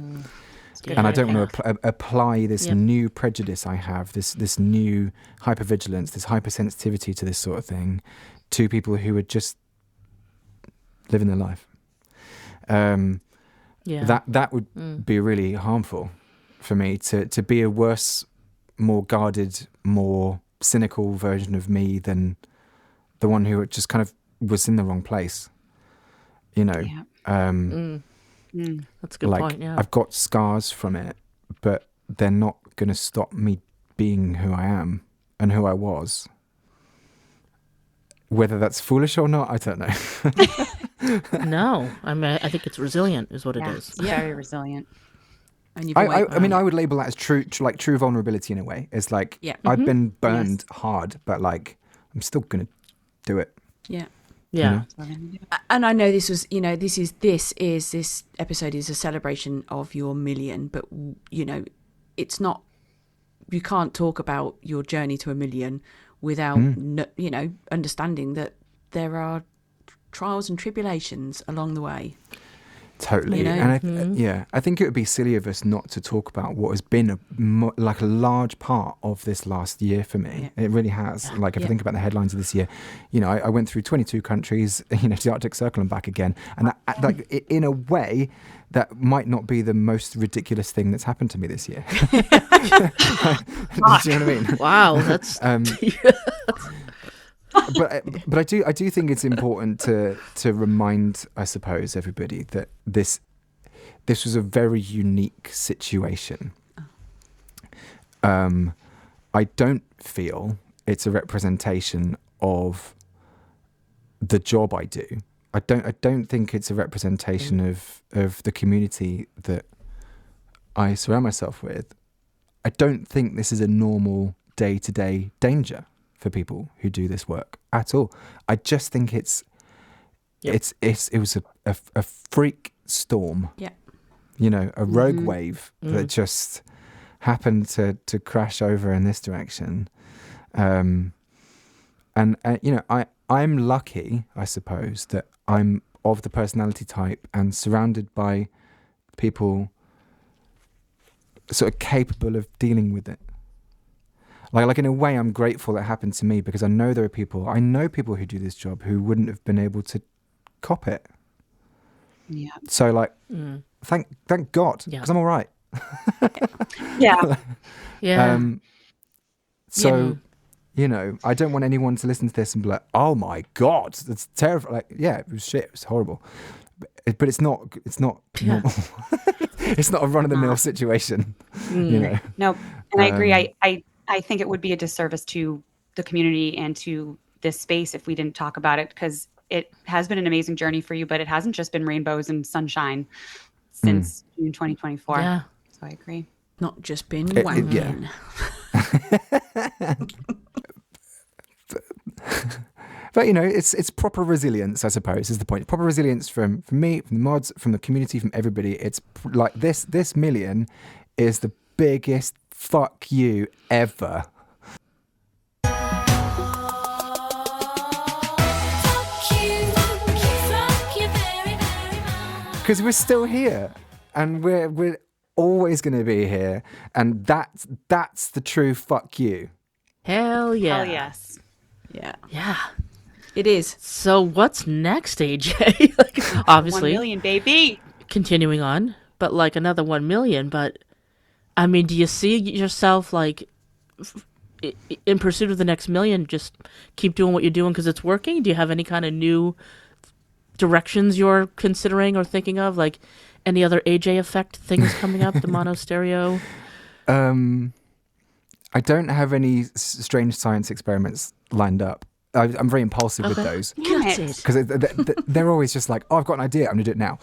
And I don't want to apply this new prejudice I have, this new hypervigilance, this hypersensitivity to this sort of thing to people who are just living their life. That would be really harmful for me to be a worse, more guarded, more cynical version of me than the one who just kind of was in the wrong place. You know. Yeah. That's a good point, yeah. I've got scars from it, but they're not going to stop me being who I am and who I was. Whether that's foolish or not, I don't know. No, I mean, I think it's resilient is what it is. It's very resilient. And I mean, I would label that as true vulnerability in a way. It's like, I've been burned hard, but, like, I'm still going to do it. Yeah. Yeah. And I know this was, you know, this episode is a celebration of your million, but, you know, it's not, you can't talk about your journey to a million without, you know, understanding that there are trials and tribulations along the way. Totally. You know? And I think it would be silly of us not to talk about what has been a large part of this last year for me. Yeah. It really has. Like, if I think about the headlines of this year, you know, I went through 22 countries, you know, to the Arctic Circle and back again. And that, like, in a way, that might not be the most ridiculous thing that's happened to me this year. Do you know what I mean? Wow, that's... But I do think it's important to remind, I suppose, everybody that this was a very unique situation. I don't feel it's a representation of the job I do. I don't think it's a representation of the community that I surround myself with. I don't think this is a normal day-to-day danger for people who do this work at all. I just think it was a freak storm. Yeah. You know, a rogue wave that just happened to crash over in this direction. And you know, I'm lucky, I suppose, that I'm of the personality type and surrounded by people sort of capable of dealing with it. Like in a way, I'm grateful it happened to me, because I know people who do this job who wouldn't have been able to cop it. Yeah. So like, thank God, because I'm all right. Yeah. Yeah. So, you know, I don't want anyone to listen to this and be like, "Oh my God, that's terrible." Like, yeah, it was shit. It was horrible. But it's not normal. It's not a run-of-the-mill situation. You know. No, and I agree. I think it would be a disservice to the community and to this space if we didn't talk about it, because it has been an amazing journey for you, but it hasn't just been rainbows and sunshine since June 2024. Yeah. So I agree. Not just been wanking. But you know, it's proper resilience, I suppose, is the point. Proper resilience from me, from the mods, from the community, from everybody. It's like this million is the biggest fuck you ever. Because we're still here, and we're always going to be here, and that's the true fuck you. Hell yeah. Hell yes. Yeah. Yeah. It is. So what's next, AJ? Like, obviously, 1 million, baby. continuing on, but like another 1 million. But I mean, do you see yourself like in pursuit of the next million? Just keep doing what you're doing because it's working. Do you have any kind of new directions you're considering or thinking of, like any other AJ effect things coming up? The mono stereo. I don't have any strange science experiments lined up. I'm very impulsive with those. Because they're always just like, "Oh, I've got an idea. I'm gonna do it now."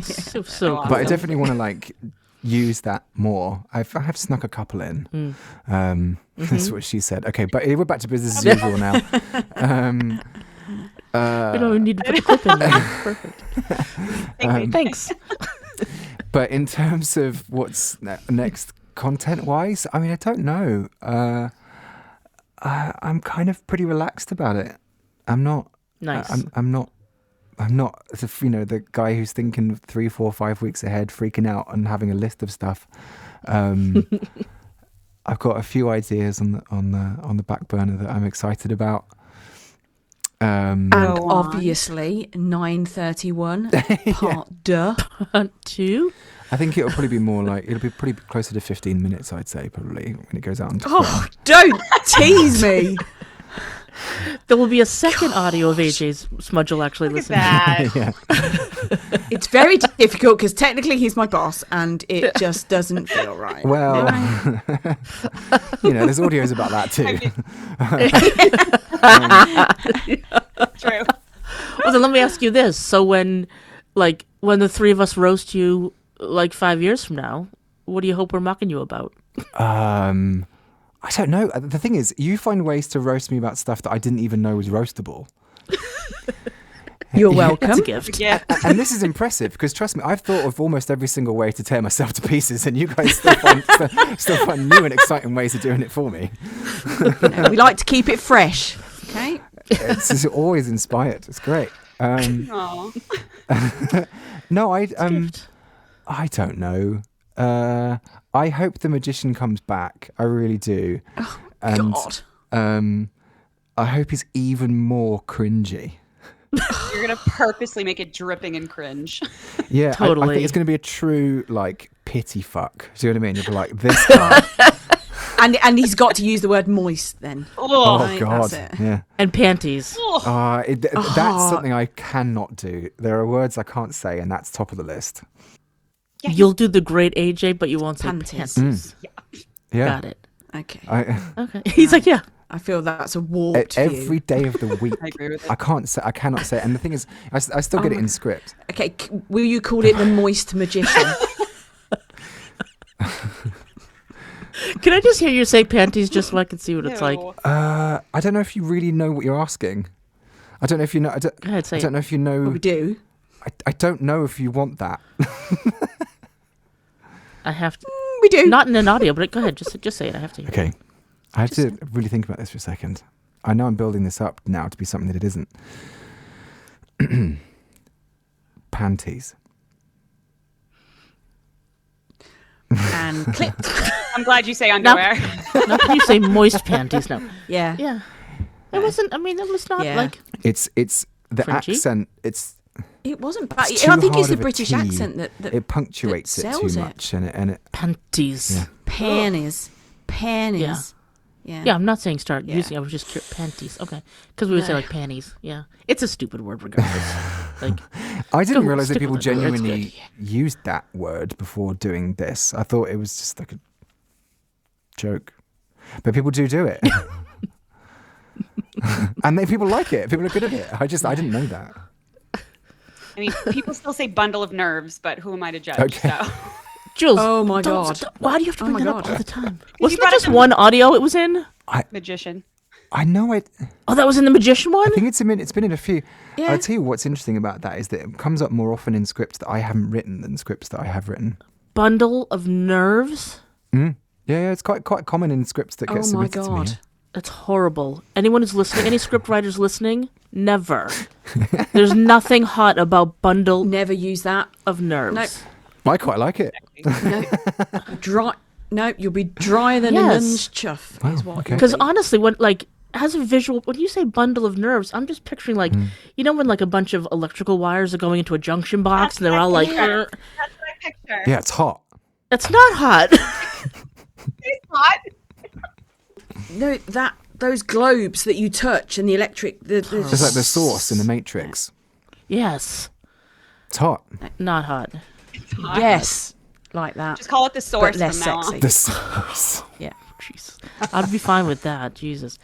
So But I definitely want to like use that more. I have snuck a couple in. That's what she said. Okay, but we're back to business as usual now. we don't even need to put the clip in there. Perfect. Thanks. But in terms of what's next content-wise, I mean, I don't know. I'm kind of pretty relaxed about it. I'm not. Nice. I'm not. The guy who's thinking 3, 4, 5 weeks ahead, freaking out and having a list of stuff. I've got a few ideas on the back burner that I'm excited about. And obviously 931 part duh. 2. I think it'll probably be more like, it'll be pretty closer to 15 minutes, I'd say, probably, when it goes out on Twitter. Oh, don't tease me. There will be a second audio of AJ's Smudge will actually listen to. Yeah. It's very difficult because technically he's my boss and it just doesn't feel right. Well, there's audios about that too. True. Well, then let me ask you this. So when the three of us roast you like 5 years from now, what do you hope we're mocking you about? I don't know. The thing is, you find ways to roast me about stuff that I didn't even know was roastable. You're welcome. That's a gift. Yeah. And this is impressive because, trust me, I've thought of almost every single way to tear myself to pieces, and you guys still find new and exciting ways of doing it for me. We like to keep it fresh. Okay. It's just always inspired. It's great. Aw. No, I don't know. I hope the magician comes back. I really do. Oh, and, God. I hope he's even more cringy. You're going to purposely make it dripping in cringe. Yeah, Totally. I think it's going to be a true, like, pity fuck. Do you know what I mean? You'll be like, this guy. and he's got to use the word moist then. Oh Right, God, that's it. yeah. And panties. That's something I cannot do. There are words I can't say, and that's top of the list. Yeah, You'll do the great AJ, but you won't say Panties. panties. Yeah. Got it. Okay. Okay. He's like, yeah. I feel that's a warped view. Every day of the week, I agree with it. I cannot say it. And the thing is, I still get it in script. Okay, will you call it the moist magician? Can I just hear you say panties just so I can see what it's like? Ew. I don't know if you really know what you're asking. I don't know if you know. Go ahead, say I don't know if you know. Well, we do. I don't know if you want that. I have to. We do. Not in an audio, but go ahead. Just say it. I have to hear it. Okay. I have to really think about this for a second. I know I'm building this up now to be something that it isn't. Panties. And clipped. I'm glad you say underwear. Not that you say moist panties. No. Yeah. Yeah. It wasn't. I mean, it was not Yeah. like. It's the Frenchie? accent. It's It wasn't bad. It's I too think it's hard the of a British T. accent that it punctuates that it sells too it. much, and it Panties. Yeah. panties. Panties. Yeah. Yeah. Yeah, I'm not saying start Yeah. using. I was just panties. Okay, because we would say like panties. Yeah, it's a stupid word regardless. Like, I didn't Go, realize that stick people with it. It's genuinely good. used that word before doing this. I thought it was just like a joke, but people do it, and people like it. People are good at it. I didn't know that. I mean, people still say bundle of nerves, but who am I to judge? Okay. So. Jules. Oh my don't God. stop. Why do you have to Oh bring my that up God. all the time? You Wasn't brought that up just the- one audio it was in? Magician. I know it. Oh, that was in the magician one. I think it's been in a few. Yeah. I'll tell you what's interesting about that is that it comes up more often in scripts that I haven't written than scripts that I have written. Bundle of nerves. Yeah, it's quite common in scripts that get Oh my submitted to me. God. That's horrible. Anyone who's listening, any script writers listening, never. There's nothing hot about bundle Never use that. of nerves. Nope. I quite like it. No. Dry. No, you'll be drier than Yes. a nun's chuff. Is Wow, what okay. you'll Because be. honestly, as a visual, when you say bundle of nerves, I'm just picturing like, you know, when like a bunch of electrical wires are going into a junction box and they're all like, That's what I picture. Yeah, it's hot. that's not hot. It's hot. No, those globes that you touch and the electric. It's like the source in the Matrix. Yes, It's hot. not hot. Yes, like that. Just call it the source but less from now sexy. on. The source. Yeah. Jeez, I'd be fine with that. Jesus.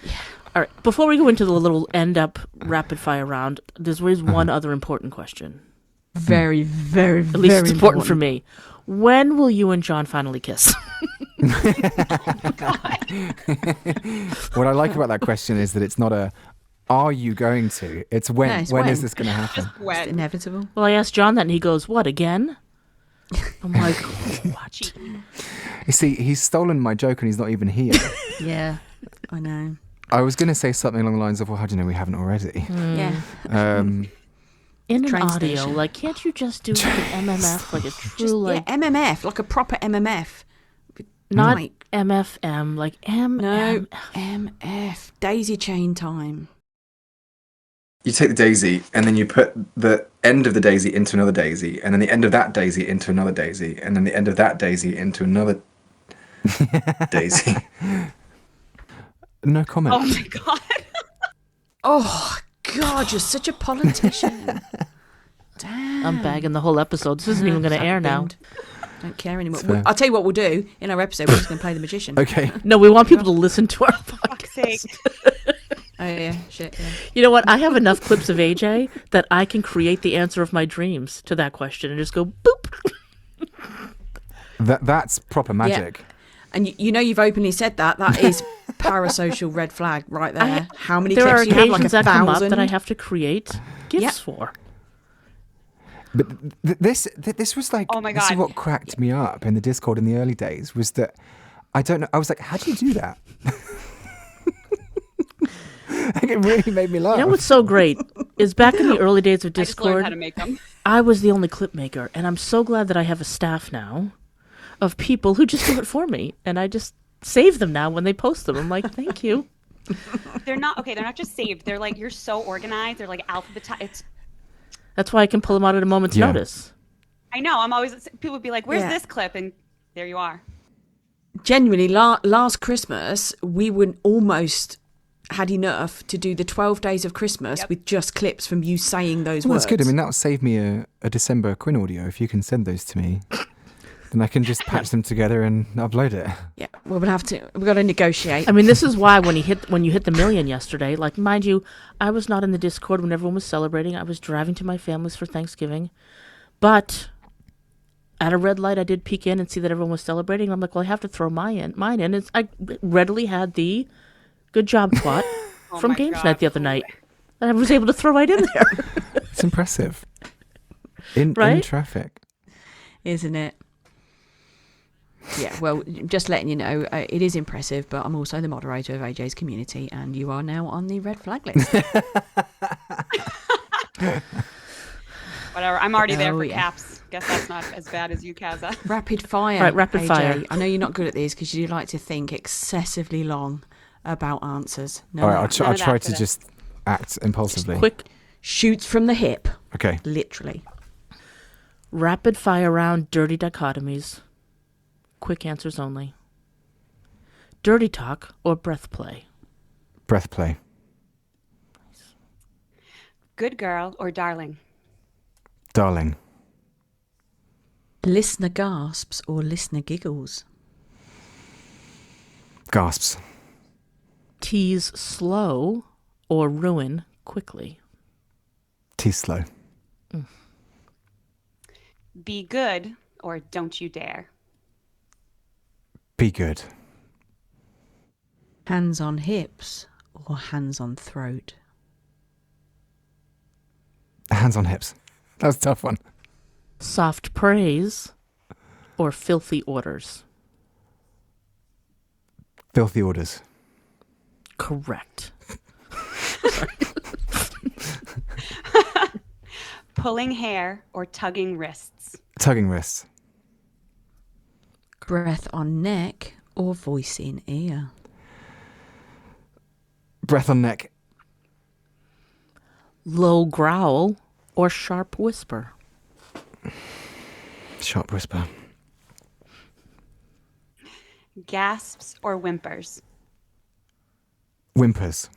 All right. Before we go into the little end up rapid fire round, there's one other important question. Very, very, At least it's important for me. When will you and John finally kiss? What I like about that question is that it's not a "Are you going to?" It's when. No, it's when when. is this going to happen? It's When? inevitable. Well, I asked John that, and he goes, "What again?" I'm like, "What?" You see, he's stolen my joke and he's not even here. Yeah, I know. I was going to say something along the lines of, "Well, how do you know we haven't already?" Yeah. In an Train audio, station. like, can't you just do like an MMF, like a true, like, yeah, MMF, like a proper MMF. not Like, MFM, like no, MM? MF. Daisy chain time. You take the daisy and then you put the end of the daisy into another daisy, and then the end of that daisy into another daisy, and then the end of that daisy into another daisy. No comment. Oh my god. Oh, God, you're such a politician. Damn. I'm bagging the whole episode. This isn't even going to air now. Don't care anymore. It's fair. I'll tell you what we'll do in our episode. We're just going to play the magician. Okay. No, we want people to listen to our podcast. Fuck's sake. Oh, yeah. Shit, yeah. You know what? I have enough clips of AJ that I can create the answer of my dreams to that question and just go boop. That's proper magic. And you know you've openly said that. That is parasocial red flag right there. How many There are clips do you have? occasions Like that come up 1,000? that I have to create gifts Yep. for. But this was like, Oh my this is God. what cracked me up in the Discord in the early days, was that I don't know. I was like, how do you do that? Like, it really made me laugh. You know what's so great is back in the early days of I just learned how to Discord, make them. I was the only clip maker, and I'm so glad that I have a staff now of people who just do it for me, and I just save them now when they post them. I'm like, thank you. They're not okay. They're not just saved. They're like, you're so organized. They're like alphabetized. It's. That's why I can pull them out at a moment's Yeah. notice. I know. I'm always. People would be like, "Where's Yeah. this clip?" And there you are. genuinely, last Christmas, we would almost had enough to do the 12 days of Christmas with just clips from you saying those Well, words. that's good. I mean, that'll save me a December Quinn audio. If you can send those to me, then I can just patch them together and upload it. Yeah, we've got to negotiate. I mean, this is why when you hit the 1,000,000 yesterday, like, mind you, I was not in the Discord when everyone was celebrating. I was driving to my family's for Thanksgiving. But at a red light, I did peek in and see that everyone was celebrating. I'm like, well, I have to throw mine in. I readily had the good job twat from Games Night the other night that I was able to throw right in there. It's impressive. In traffic. Isn't it? Yeah, well, just letting you know, it is impressive, but I'm also the moderator of AJ's community, and you are now on the red flag list. Whatever. I'm already there for caps. Guess that's not as bad as you, Kaza. Rapid fire. Right, rapid AJ. fire. I know you're not good at these because you like to think excessively long about answers. No, All right, I'll try to this. just act impulsively. Quick, shoots from the hip. Okay. Literally. rapid fire round, dirty dichotomies. Quick answers only. Dirty talk or breath play? Breath play. Good girl or darling? Darling. Listener gasps or listener giggles? Gasps. Tease slow or ruin quickly? Too slow. Be good or don't you dare? Be good. Hands on hips or hands on throat? Hands on hips. That was a tough one. Soft praise or filthy orders? Filthy orders. Correct. Pulling hair or tugging wrists? Tugging wrists. Breath on neck or voice in ear? Breath on neck. Low growl or sharp whisper? Sharp whisper. Gasps or whimpers? Whimpers.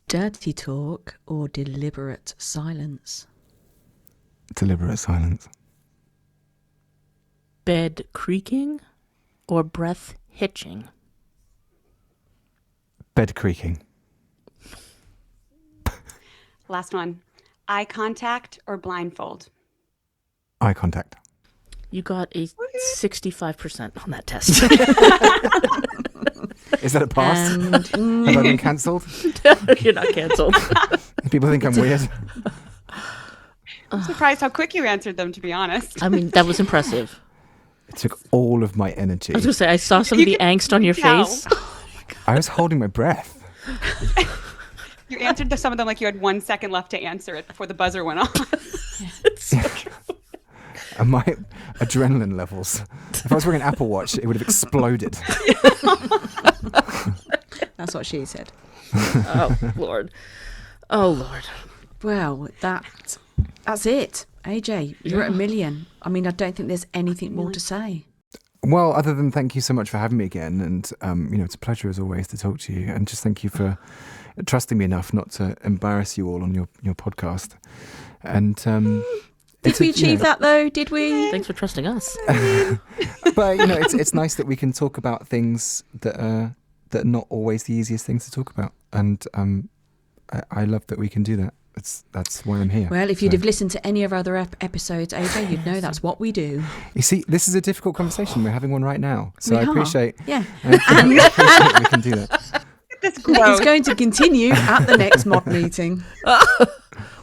Dirty talk or deliberate silence? Deliberate silence. Bed creaking or breath hitching? Bed creaking. Last one. Eye contact or blindfold? Eye contact. You got a 65% on that test. Is that a pass? And Have I been cancelled? You're not cancelled. People think I'm weird. I'm surprised how quick you answered them, to be honest. I mean, that was impressive. It took all of my energy. I was going to say, I saw some of the angst on your tell. face. I was holding my breath. You answered some of them like you had 1 second left to answer it before the buzzer went off. It's so true. And my adrenaline levels. If I was wearing an Apple Watch, it would have exploded. that's what she said. Oh, Lord. Oh, Lord. Well, that's it. AJ, you're at 1 million. I mean, I don't think there's anything more to say. Well, other than thank you so much for having me again. And, it's a pleasure as always to talk to you. And just thank you for trusting me enough not to embarrass you all on your podcast. And Did we achieve that, though? Did we? Thanks for trusting us. But, it's nice that we can talk about things that are not always the easiest things to talk about. And I love that we can do that. That's why I'm here. Well, if you'd have listened to any of our other episodes, AJ, you'd know that's what we do. You see, this is a difficult conversation. We're having one right now. So I appreciate we can do that. This It's going to continue at the next mod meeting.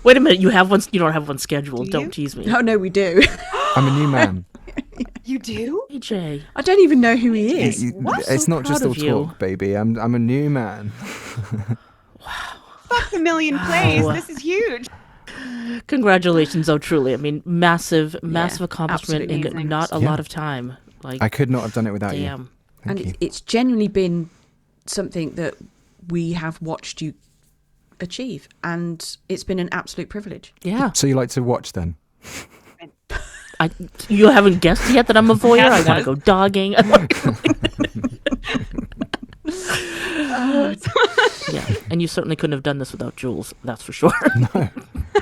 Wait a minute. You have one. You don't have one scheduled. Do you? Don't tease me. Oh, no, we do. I'm a new man. You do? AJ. I don't even know who he is. It's not just proud all of you. talk, baby. I'm a new man. Fuck the million plays. This is huge. Congratulations, though, truly. I mean, massive accomplishment absolutely in amazing. not a lot of time. Like, I could not have done it without you. damn. Thank And you. it's genuinely been something that we have watched you achieve. And it's been an absolute privilege. Yeah. So you like to watch then? You haven't guessed yet that I'm a voyeur? I want to go dogging. Yeah, and you certainly couldn't have done this without Jules, that's for sure. No.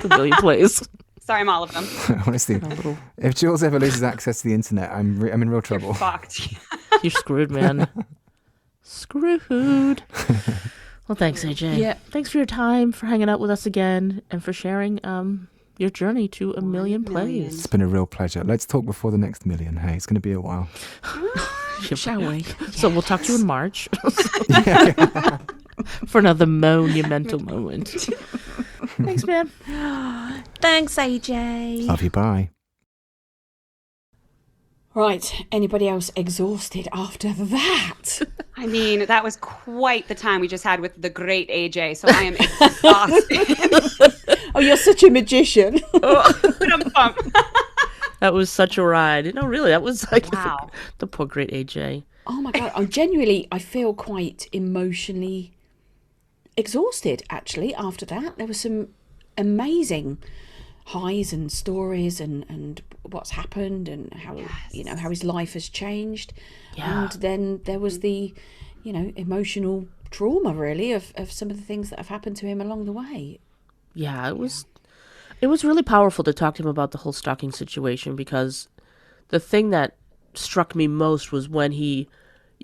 The million plays. Sorry, I'm all of them. Honestly, if Jules ever loses access to the internet, I'm in real trouble. You're fucked. You're screwed, man. Screwed. Well, thanks, AJ. Yeah. Thanks for your time, for hanging out with us again, and for sharing your journey to a million plays. It's been a real pleasure. Let's talk before the next million. Hey, it's going to be a while. Shall we? So we'll talk to you in March for another monumental moment. Thanks, man. Thanks, AJ. Love you. Bye. Right. Anybody else exhausted after that? I mean, that was quite the time we just had with the great AJ, so I am exhausted. Oh, you're such a magician. That was such a ride. No, really, that was like Wow. the poor great AJ. Oh my God. I feel quite emotionally exhausted, actually, after that. There were some amazing highs and stories and what's happened and how, how his life has changed. Yeah. And then there was the, emotional trauma, really, of some of the things that have happened to him along the way. Yeah, it was really powerful to talk to him about the whole stalking situation, because the thing that struck me most was when you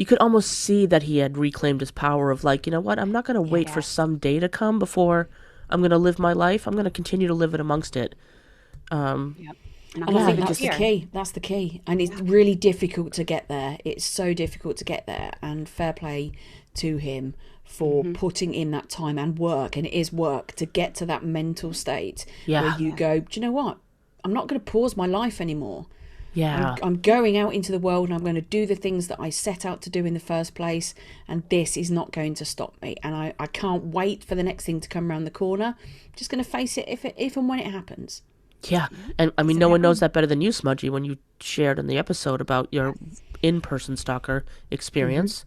could almost see that he had reclaimed his power of like, you know what, I'm not going to wait for some day to come before I'm going to live my life. I'm going to continue to live it amongst it. And I think that's the key. That's the key. And it's really difficult to get there. It's so difficult to get there. And fair play to him for putting in that time and work. And it is work to get to that mental state where you go, do you know what? I'm not going to pause my life anymore. Yeah. I'm going out into the world and I'm going to do the things that I set out to do in the first place. And this is not going to stop me. And I can't wait for the next thing to come around the corner. I'm just going to face it if and when it happens. Yeah. And I mean, no one knows that better than you, Smudgy, when you shared in the episode about your in-person stalker experience.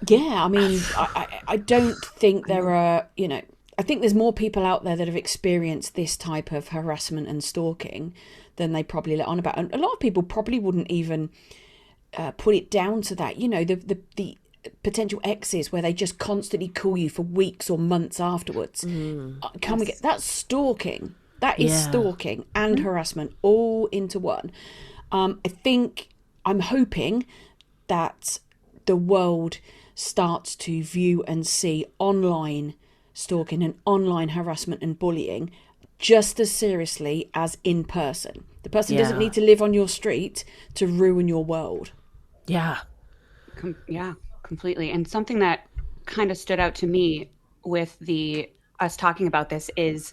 Yeah, I mean, I don't think there are, I think there's more people out there that have experienced this type of harassment and stalking than they probably let on about. And a lot of people probably wouldn't even put it down to that. The potential exes where they just constantly call you for weeks or months afterwards. Can we get that's stalking? That is stalking and harassment all into one. I'm hoping that the world starts to view and see online stalking and online harassment and bullying just as seriously as in person. The person doesn't need to live on your street to ruin your world. Yeah. Completely. And something that kind of stood out to me with us talking about this is,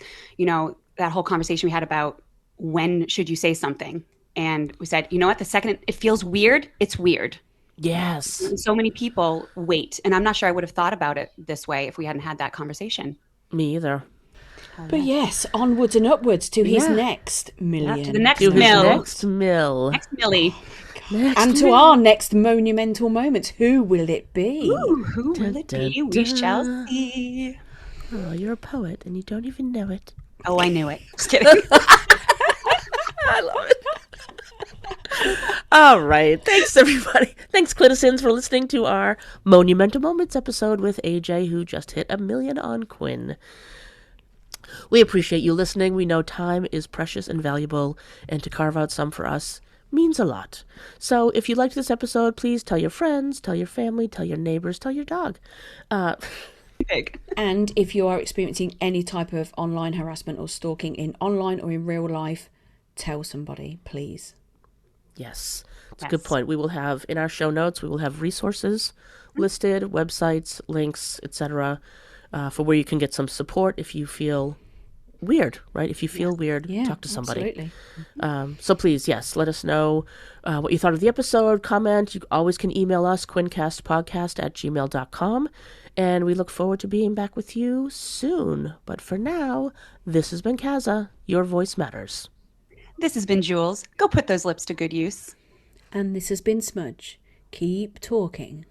that whole conversation we had about when should you say something? And we said, you know what, the second it feels weird, it's weird. Yes. And so many people wait. And I'm not sure I would have thought about it this way if we hadn't had that conversation. Me either. But yes, onwards and upwards to his next million. To the next To his mill. next mill. Next millie. And to our next monumental moment. Who will it be? Ooh, who will it be? We shall see. Oh, you're a poet and you don't even know it. Oh, I knew it. Just kidding. I love it. All right. Thanks, everybody. Thanks, Cliticins, for listening to our Monumental Moments episode with AJ, who just hit 1 million on Quinn. We appreciate you listening. We know time is precious and valuable, and to carve out some for us means a lot. So if you liked this episode, please tell your friends, tell your family, tell your neighbors, tell your dog. And if you are experiencing any type of online harassment or stalking in online or in real life, tell somebody, please. Yes, it's a good point. We will have, in our show notes, we will have resources listed, websites, links, etc., for where you can get some support if you feel weird, right? If you feel weird, talk to somebody. Absolutely. So please, yes, let us know what you thought of the episode, comment. You always can email us, QuinnCastPodcast@gmail.com, and we look forward to being back with you soon. But for now, this has been Kaza. Your voice matters. This has been Jules. Go put those lips to good use. And this has been Smudge. Keep talking.